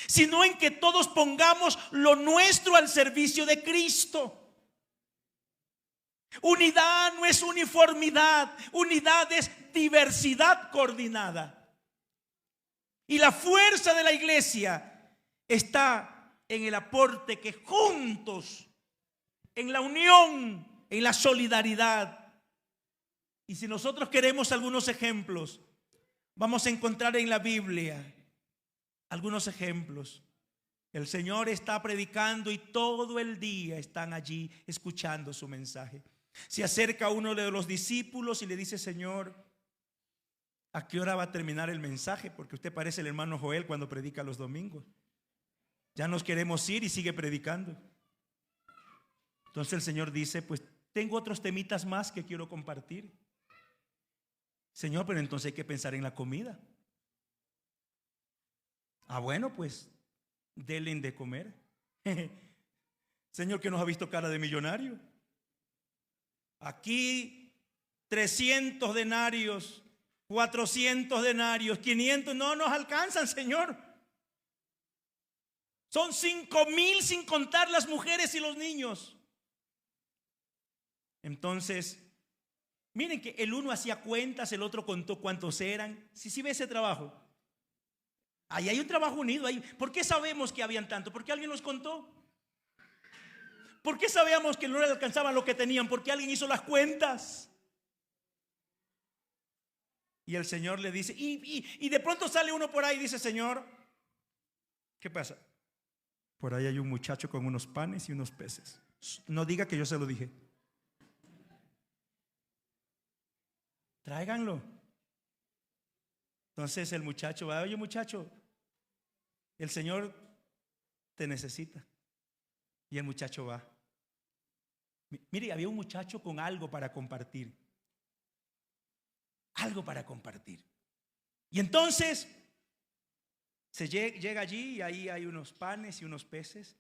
sino en que todos pongamos lo nuestro al servicio de Cristo. Unidad no es uniformidad, unidad es diversidad coordinada. Y la fuerza de la iglesia está en el aporte que juntos, en la unión, en la solidaridad. Y si nosotros queremos algunos ejemplos, vamos a encontrar en la Biblia algunos ejemplos. El Señor está predicando y todo el día están allí escuchando su mensaje. Se acerca uno de los discípulos y le dice: Señor, ¿A qué hora va a terminar el mensaje? Porque usted parece el hermano Joel cuando predica los domingos. Ya nos queremos ir y sigue predicando. Entonces el Señor dice, pues tengo otros temitas más que quiero compartir. Señor, pero entonces hay que pensar en la comida. Bueno, pues denle de comer. Señor, que nos ha visto cara de millonario. Aquí 300 denarios, 400 denarios, 500, no nos alcanzan, Señor. Son 5,000 sin contar las mujeres y los niños. Entonces, miren que el uno hacía cuentas, el otro contó cuántos eran. Si ve ese trabajo, ahí hay un trabajo unido ahí. ¿Por qué sabemos que habían tanto? ¿Porque alguien los contó? ¿Por qué sabíamos que no les alcanzaban lo que tenían? Porque alguien hizo las cuentas. Y el Señor le dice, y de pronto sale uno por ahí y dice, Señor, ¿qué pasa? Por ahí hay un muchacho con unos panes y unos peces. No diga que yo se lo dije. Tráiganlo. Entonces el muchacho va, oye muchacho, el Señor te necesita. Y el muchacho va. Mire, había un muchacho con algo para compartir. Algo para compartir. Y entonces llega allí y ahí hay unos panes y unos peces.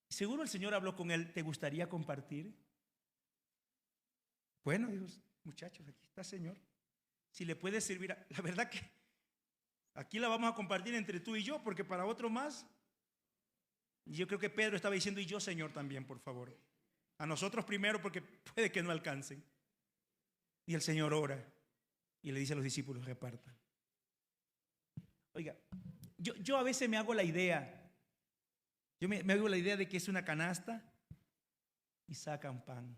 Seguro el Señor habló con él, ¿te gustaría compartir? Bueno, dijo, muchachos, aquí está, Señor. Si le puede servir, la verdad que aquí la vamos a compartir entre tú y yo, porque para otro más. Yo creo que Pedro estaba diciendo, y yo, Señor, también, por favor. A nosotros primero, porque puede que no alcancen. Y el Señor ora y le dice a los discípulos, repartan. Oiga, yo a veces me hago la idea, me hago la idea de que es una canasta y sacan pan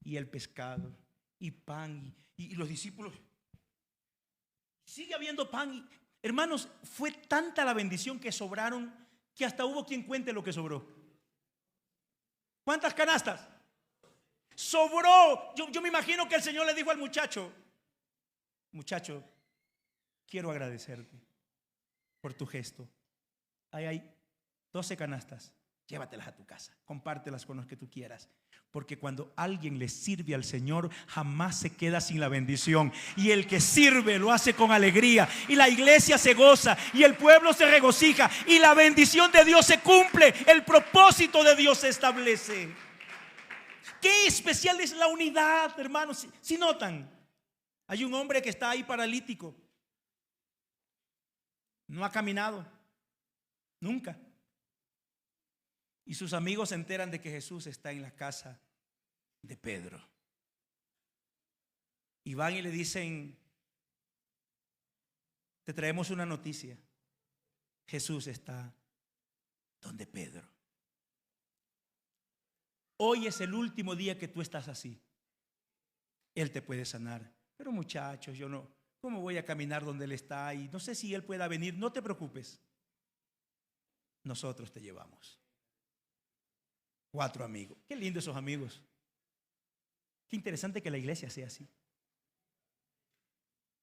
y el pescado y pan y los discípulos. Sigue habiendo pan. Hermanos, fue tanta la bendición que sobraron que hasta hubo quien cuente lo que sobró. ¿Cuántas canastas? Sobró. Yo me imagino que el Señor le dijo al muchacho, muchacho, quiero agradecerte por tu gesto. Ahí hay 12 canastas. Llévatelas a tu casa, compártelas con los que tú quieras. Porque cuando alguien le sirve al Señor, jamás se queda sin la bendición. Y el que sirve lo hace con alegría. Y la iglesia se goza. Y el pueblo se regocija. Y la bendición de Dios se cumple. El propósito de Dios se establece. Qué especial es la unidad, hermanos. Si notan, hay un hombre que está ahí paralítico. No ha caminado. Nunca. Y sus amigos se enteran de que Jesús está en la casa de Pedro. Y van y le dicen, te traemos una noticia. Jesús está donde Pedro. Hoy es el último día que tú estás así. Él te puede sanar. Pero muchachos, yo no, ¿cómo voy a caminar donde Él está? Y no sé si Él pueda venir. No te preocupes. Nosotros te llevamos. 4 amigos. Qué lindo esos amigos. Qué interesante que la iglesia sea así.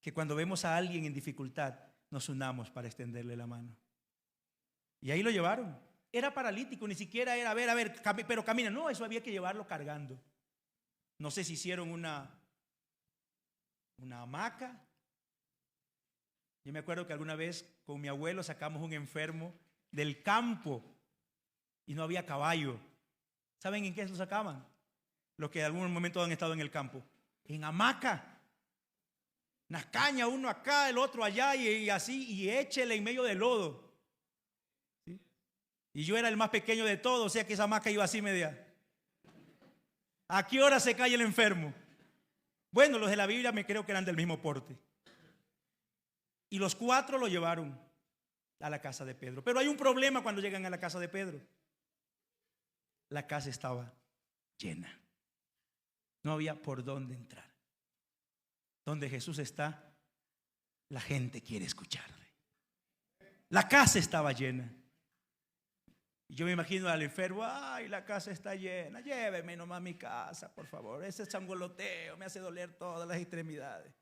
Que cuando vemos a alguien en dificultad, nos unamos para extenderle la mano. Y ahí lo llevaron. Era paralítico, ni siquiera era, a ver, pero camina. No, eso había que llevarlo cargando. No sé si hicieron una hamaca. Yo me acuerdo que alguna vez con mi abuelo sacamos un enfermo del campo y no había caballo. ¿Saben en qué lo sacaban? Los que en algún momento han estado en el campo. En hamaca. Unas cañas, uno acá, el otro allá y así, y échele en medio del lodo. ¿Sí? Y yo era el más pequeño de todos, o sea que esa hamaca iba así media. ¿A qué hora se cae el enfermo? Bueno, los de la Biblia me creo que eran del mismo porte. Y los 4 lo llevaron a la casa de Pedro. Pero hay un problema cuando llegan a la casa de Pedro. La casa estaba llena. No había por dónde entrar. Donde Jesús está, la gente quiere escucharle. La casa estaba llena. Y yo me imagino al enfermo, ay, la casa está llena, lléveme nomás a mi casa, por favor. Ese changoloteo me hace doler todas las extremidades.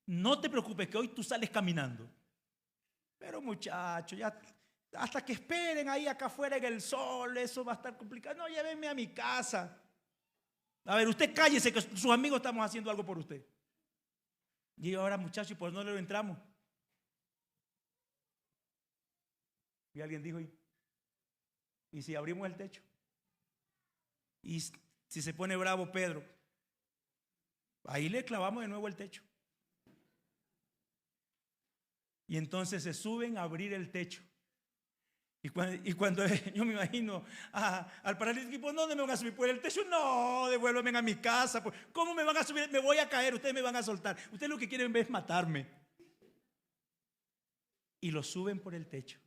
no te preocupes que hoy tú sales caminando. Pero muchachos, ya hasta que esperen ahí acá afuera en el sol, eso va a estar complicado. No, llévenme a mi casa. A ver, usted cállese que sus amigos estamos haciendo algo por usted. Y ahora, muchachos, pues no le entramos. Y alguien dijo, ¿y si abrimos el techo? Y si se pone bravo Pedro, ahí le clavamos de nuevo el techo. Y entonces se suben a abrir el techo. Y cuando yo me imagino al paralítico, ¿por dónde me van a subir? ¿Por el techo? No, devuélveme a mi casa. ¿Cómo me van a subir? Me voy a caer, ustedes me van a soltar. Ustedes lo que quieren es matarme. Y lo suben por el techo.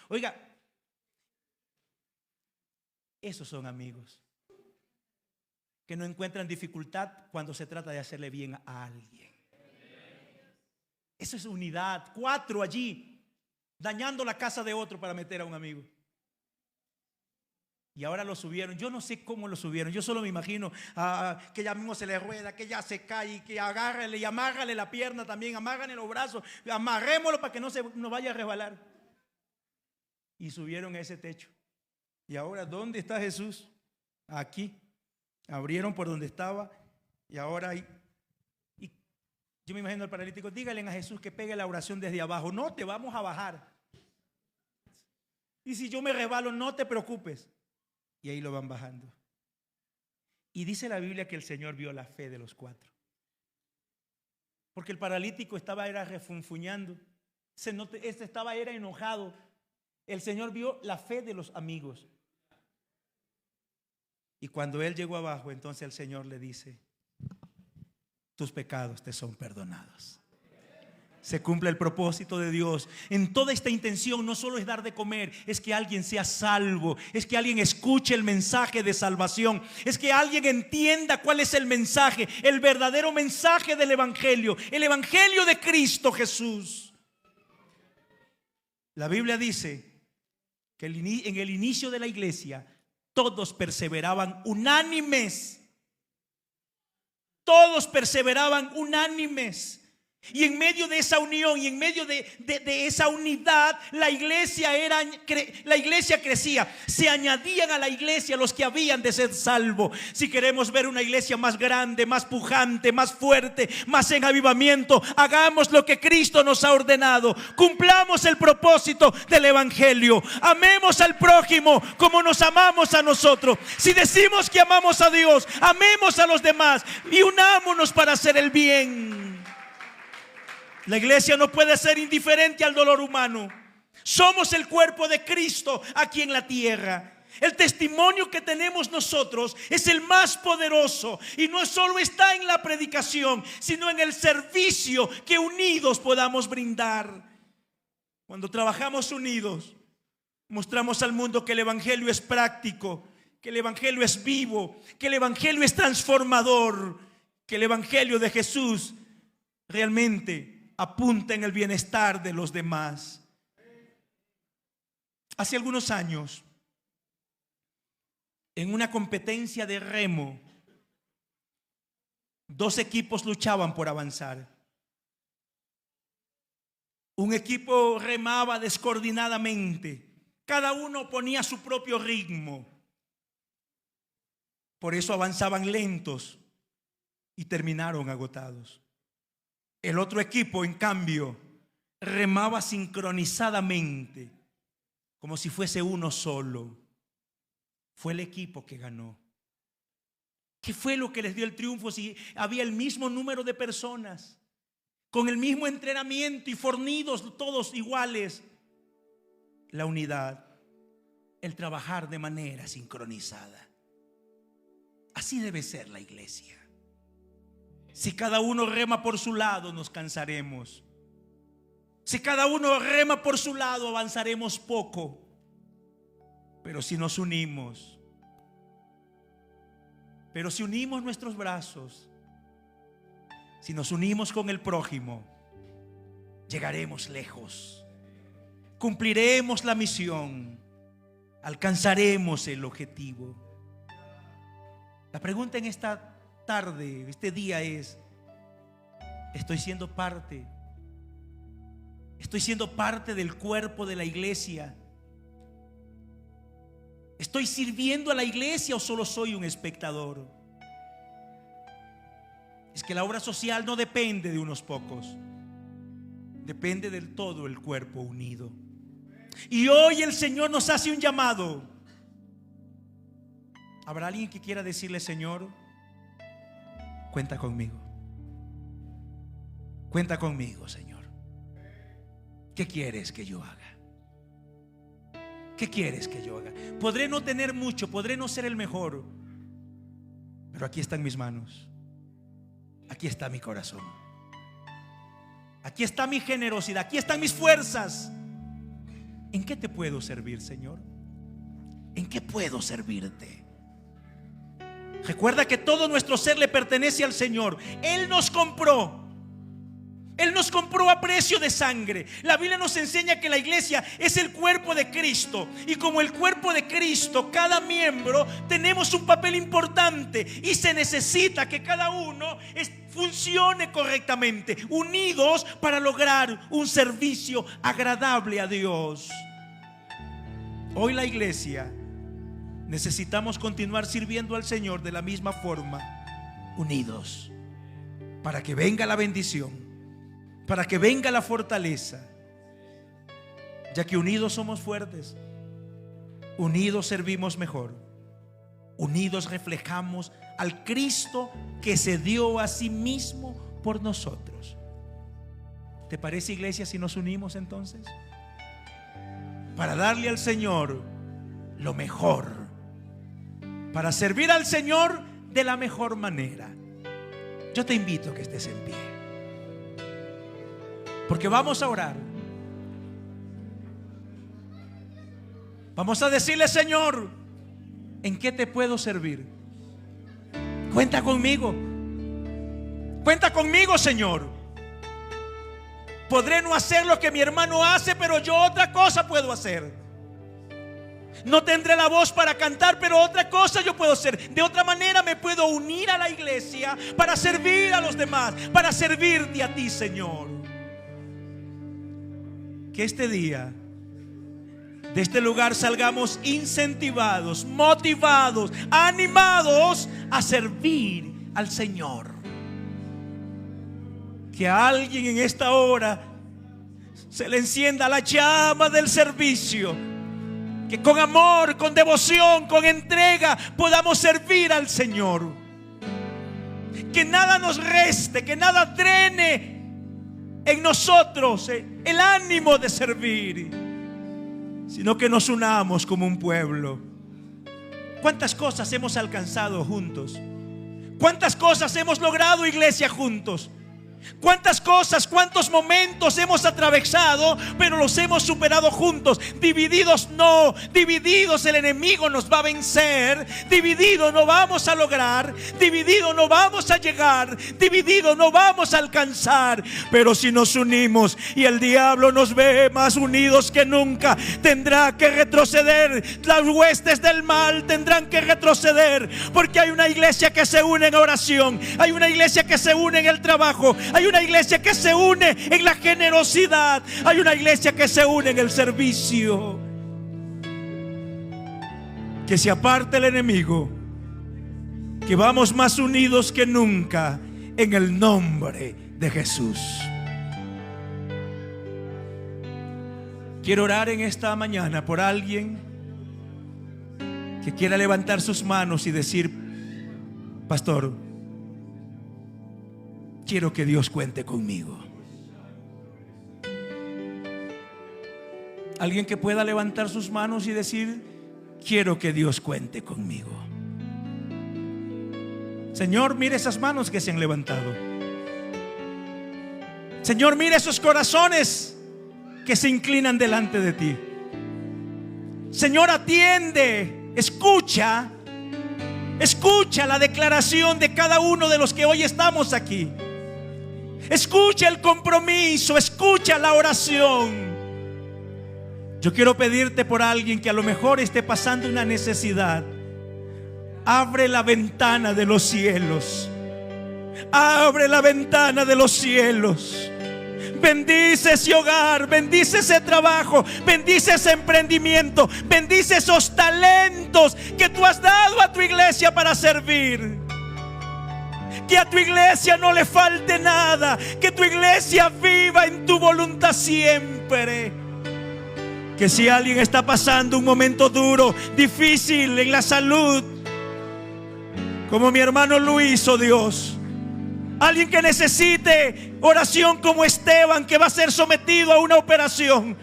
Oiga, esos son amigos que no encuentran dificultad cuando se trata de hacerle bien a alguien. Eso es unidad. 4 allí, dañando la casa de otro para meter a un amigo. Y ahora lo subieron. Yo no sé cómo lo subieron. Yo solo me imagino que ya mismo se le rueda, que ya se cae, que agárrale y amárrale la pierna también, amárrale los brazos, amarrémoslo para que no vaya a resbalar. Y subieron a ese techo. Y ahora, ¿dónde está Jesús? Aquí. Abrieron por donde estaba y ahora hay. Y yo me imagino al paralítico, díganle a Jesús que pegue la oración desde abajo. No, te vamos a bajar. Y si yo me resbalo, no te preocupes. Y ahí lo van bajando. Y dice la Biblia que el Señor vio la fe de los 4. Porque el paralítico era refunfuñando. Estaba enojado. El Señor vio la fe de los amigos. Y cuando él llegó abajo, entonces el Señor le dice: tus pecados te son perdonados. Se cumple el propósito de Dios. En toda esta intención no solo es dar de comer, es que alguien sea salvo, es que alguien escuche el mensaje de salvación, es que alguien entienda cuál es el mensaje, el verdadero mensaje del Evangelio, el Evangelio de Cristo Jesús. La Biblia dice que en el inicio de la iglesia todos perseveraban unánimes. Todos perseveraban unánimes. Y en medio de esa unión y en medio de esa unidad, la iglesia crecía. Se añadían a la iglesia los que habían de ser salvos. Si queremos ver una iglesia más grande, más pujante, más fuerte, más en avivamiento, hagamos lo que Cristo nos ha ordenado. Cumplamos el propósito del Evangelio. Amemos al prójimo como nos amamos a nosotros. Si decimos que amamos a Dios, amemos a los demás y unámonos para hacer el bien. La iglesia no puede ser indiferente al dolor humano. Somos el cuerpo de Cristo aquí en la tierra. El testimonio que tenemos nosotros es el más poderoso y no solo está en la predicación, sino en el servicio que unidos podamos brindar. Cuando trabajamos unidos, mostramos al mundo que el Evangelio es práctico, que el Evangelio es vivo, que el Evangelio es transformador, que el Evangelio de Jesús realmente apunta en el bienestar de los demás. Hace algunos años, en una competencia de remo, 2 equipos luchaban por avanzar. Un equipo remaba descoordinadamente, cada uno ponía su propio ritmo. Por eso avanzaban lentos y terminaron agotados. El otro equipo, en cambio, remaba sincronizadamente, como si fuese uno solo. Fue el equipo que ganó. ¿Qué fue lo que les dio el triunfo si había el mismo número de personas, con el mismo entrenamiento y fornidos todos iguales? La unidad, el trabajar de manera sincronizada. Así debe ser la iglesia. Si cada uno rema por su lado, nos cansaremos. Si cada uno rema por su lado, avanzaremos poco. Pero si nos unimos, si unimos nuestros brazos, si nos unimos con el prójimo, llegaremos lejos. Cumpliremos la misión, alcanzaremos el objetivo. La pregunta en esta tarde, este día es: Estoy siendo parte del cuerpo de la iglesia. ¿Estoy sirviendo a la iglesia o solo soy un espectador? Es que la obra social no depende de unos pocos, depende del todo el cuerpo unido. Y hoy el Señor nos hace un llamado. ¿Habrá alguien que quiera decirle: Señor, cuenta conmigo? Cuenta conmigo, Señor. ¿Qué quieres que yo haga? ¿Qué quieres que yo haga? Podré no tener mucho, podré no ser el mejor, pero aquí están mis manos, aquí está mi corazón, aquí está mi generosidad, aquí están mis fuerzas. ¿En qué te puedo servir, Señor? ¿En qué puedo servirte? Recuerda que todo nuestro ser le pertenece al Señor. Él nos compró. Él nos compró a precio de sangre. La Biblia nos enseña que la iglesia es el cuerpo de Cristo. Y como el cuerpo de Cristo, cada miembro tenemos un papel importante. Y se necesita que cada uno funcione correctamente, unidos para lograr un servicio agradable a Dios. Hoy la iglesia necesitamos continuar sirviendo al Señor de la misma forma, unidos, para que venga la bendición, para que venga la fortaleza, ya que unidos somos fuertes, unidos servimos mejor, unidos reflejamos al Cristo que se dio a sí mismo por nosotros. ¿Te parece, iglesia, si nos unimos entonces? Para darle al Señor lo mejor, para servir al Señor de la mejor manera. Yo te invito a que estés en pie, porque vamos a orar. Vamos a decirle: Señor, ¿en qué te puedo servir? Cuenta conmigo. Cuenta conmigo, Señor. Podré no hacer lo que mi hermano hace, pero yo otra cosa puedo hacer. No tendré la voz para cantar, pero otra cosa yo puedo hacer. De otra manera me puedo unir a la iglesia para servir a los demás, para servirte a ti, Señor. Que este día de este lugar salgamos incentivados, motivados, animados a servir al Señor. Que a alguien en esta hora se le encienda la llama del servicio, que con amor, con devoción, con entrega podamos servir al Señor. Que nada nos reste, que nada drene en nosotros el ánimo de servir, sino que nos unamos como un pueblo. ¿Cuántas cosas hemos alcanzado juntos? ¿Cuántas cosas hemos logrado, iglesia, juntos? ¿Cuántas cosas, cuántos momentos hemos atravesado, pero los hemos superado juntos? Divididos no, divididos el enemigo nos va a vencer. Divididos no vamos a lograr, divididos no vamos a llegar, divididos no vamos a alcanzar. Pero si nos unimos y el diablo nos ve más unidos que nunca, tendrá que retroceder. Las huestes del mal tendrán que retroceder, porque hay una iglesia que se une en oración, hay una iglesia que se une en el trabajo, hay una iglesia que se une en la generosidad, hay una iglesia que se une en el servicio. Que se aparte el enemigo, que vamos más unidos que nunca en el nombre de Jesús. Quiero orar en esta mañana por alguien que quiera levantar sus manos y decir: pastor, quiero que Dios cuente conmigo. Alguien que pueda levantar sus manos y decir: quiero que Dios cuente conmigo. Señor, mire esas manos que se han levantado. Señor, mire esos corazones que se inclinan delante de ti. Señor, atiende, escucha la declaración de cada uno de los que hoy estamos aquí. Escucha el compromiso, escucha la oración. Yo quiero pedirte por alguien que a lo mejor esté pasando una necesidad. Abre la ventana de los cielos. Abre la ventana de los cielos. Bendice ese hogar, bendice ese trabajo, bendice ese emprendimiento, bendice esos talentos que tú has dado a tu iglesia para servir. Que a tu iglesia no le falte nada, que tu iglesia viva en tu voluntad siempre. Que si alguien está pasando un momento duro, difícil en la salud, como mi hermano Luis, oh Dios, alguien que necesite oración como Esteban, que va a ser sometido a una operación.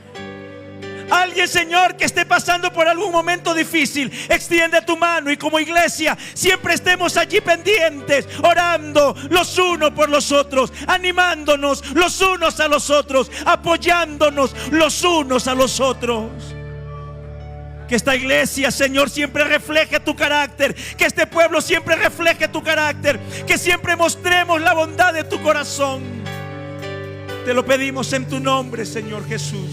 Alguien, Señor, que esté pasando por algún momento difícil, extiende tu mano y como iglesia siempre estemos allí pendientes, orando los unos por los otros, animándonos los unos a los otros, apoyándonos los unos a los otros. Que esta iglesia, Señor, siempre refleje tu carácter. Que este pueblo siempre refleje tu carácter. Que siempre mostremos la bondad de tu corazón. Te lo pedimos en tu nombre, Señor Jesús.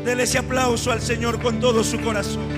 Dele ese aplauso al Señor con todo su corazón.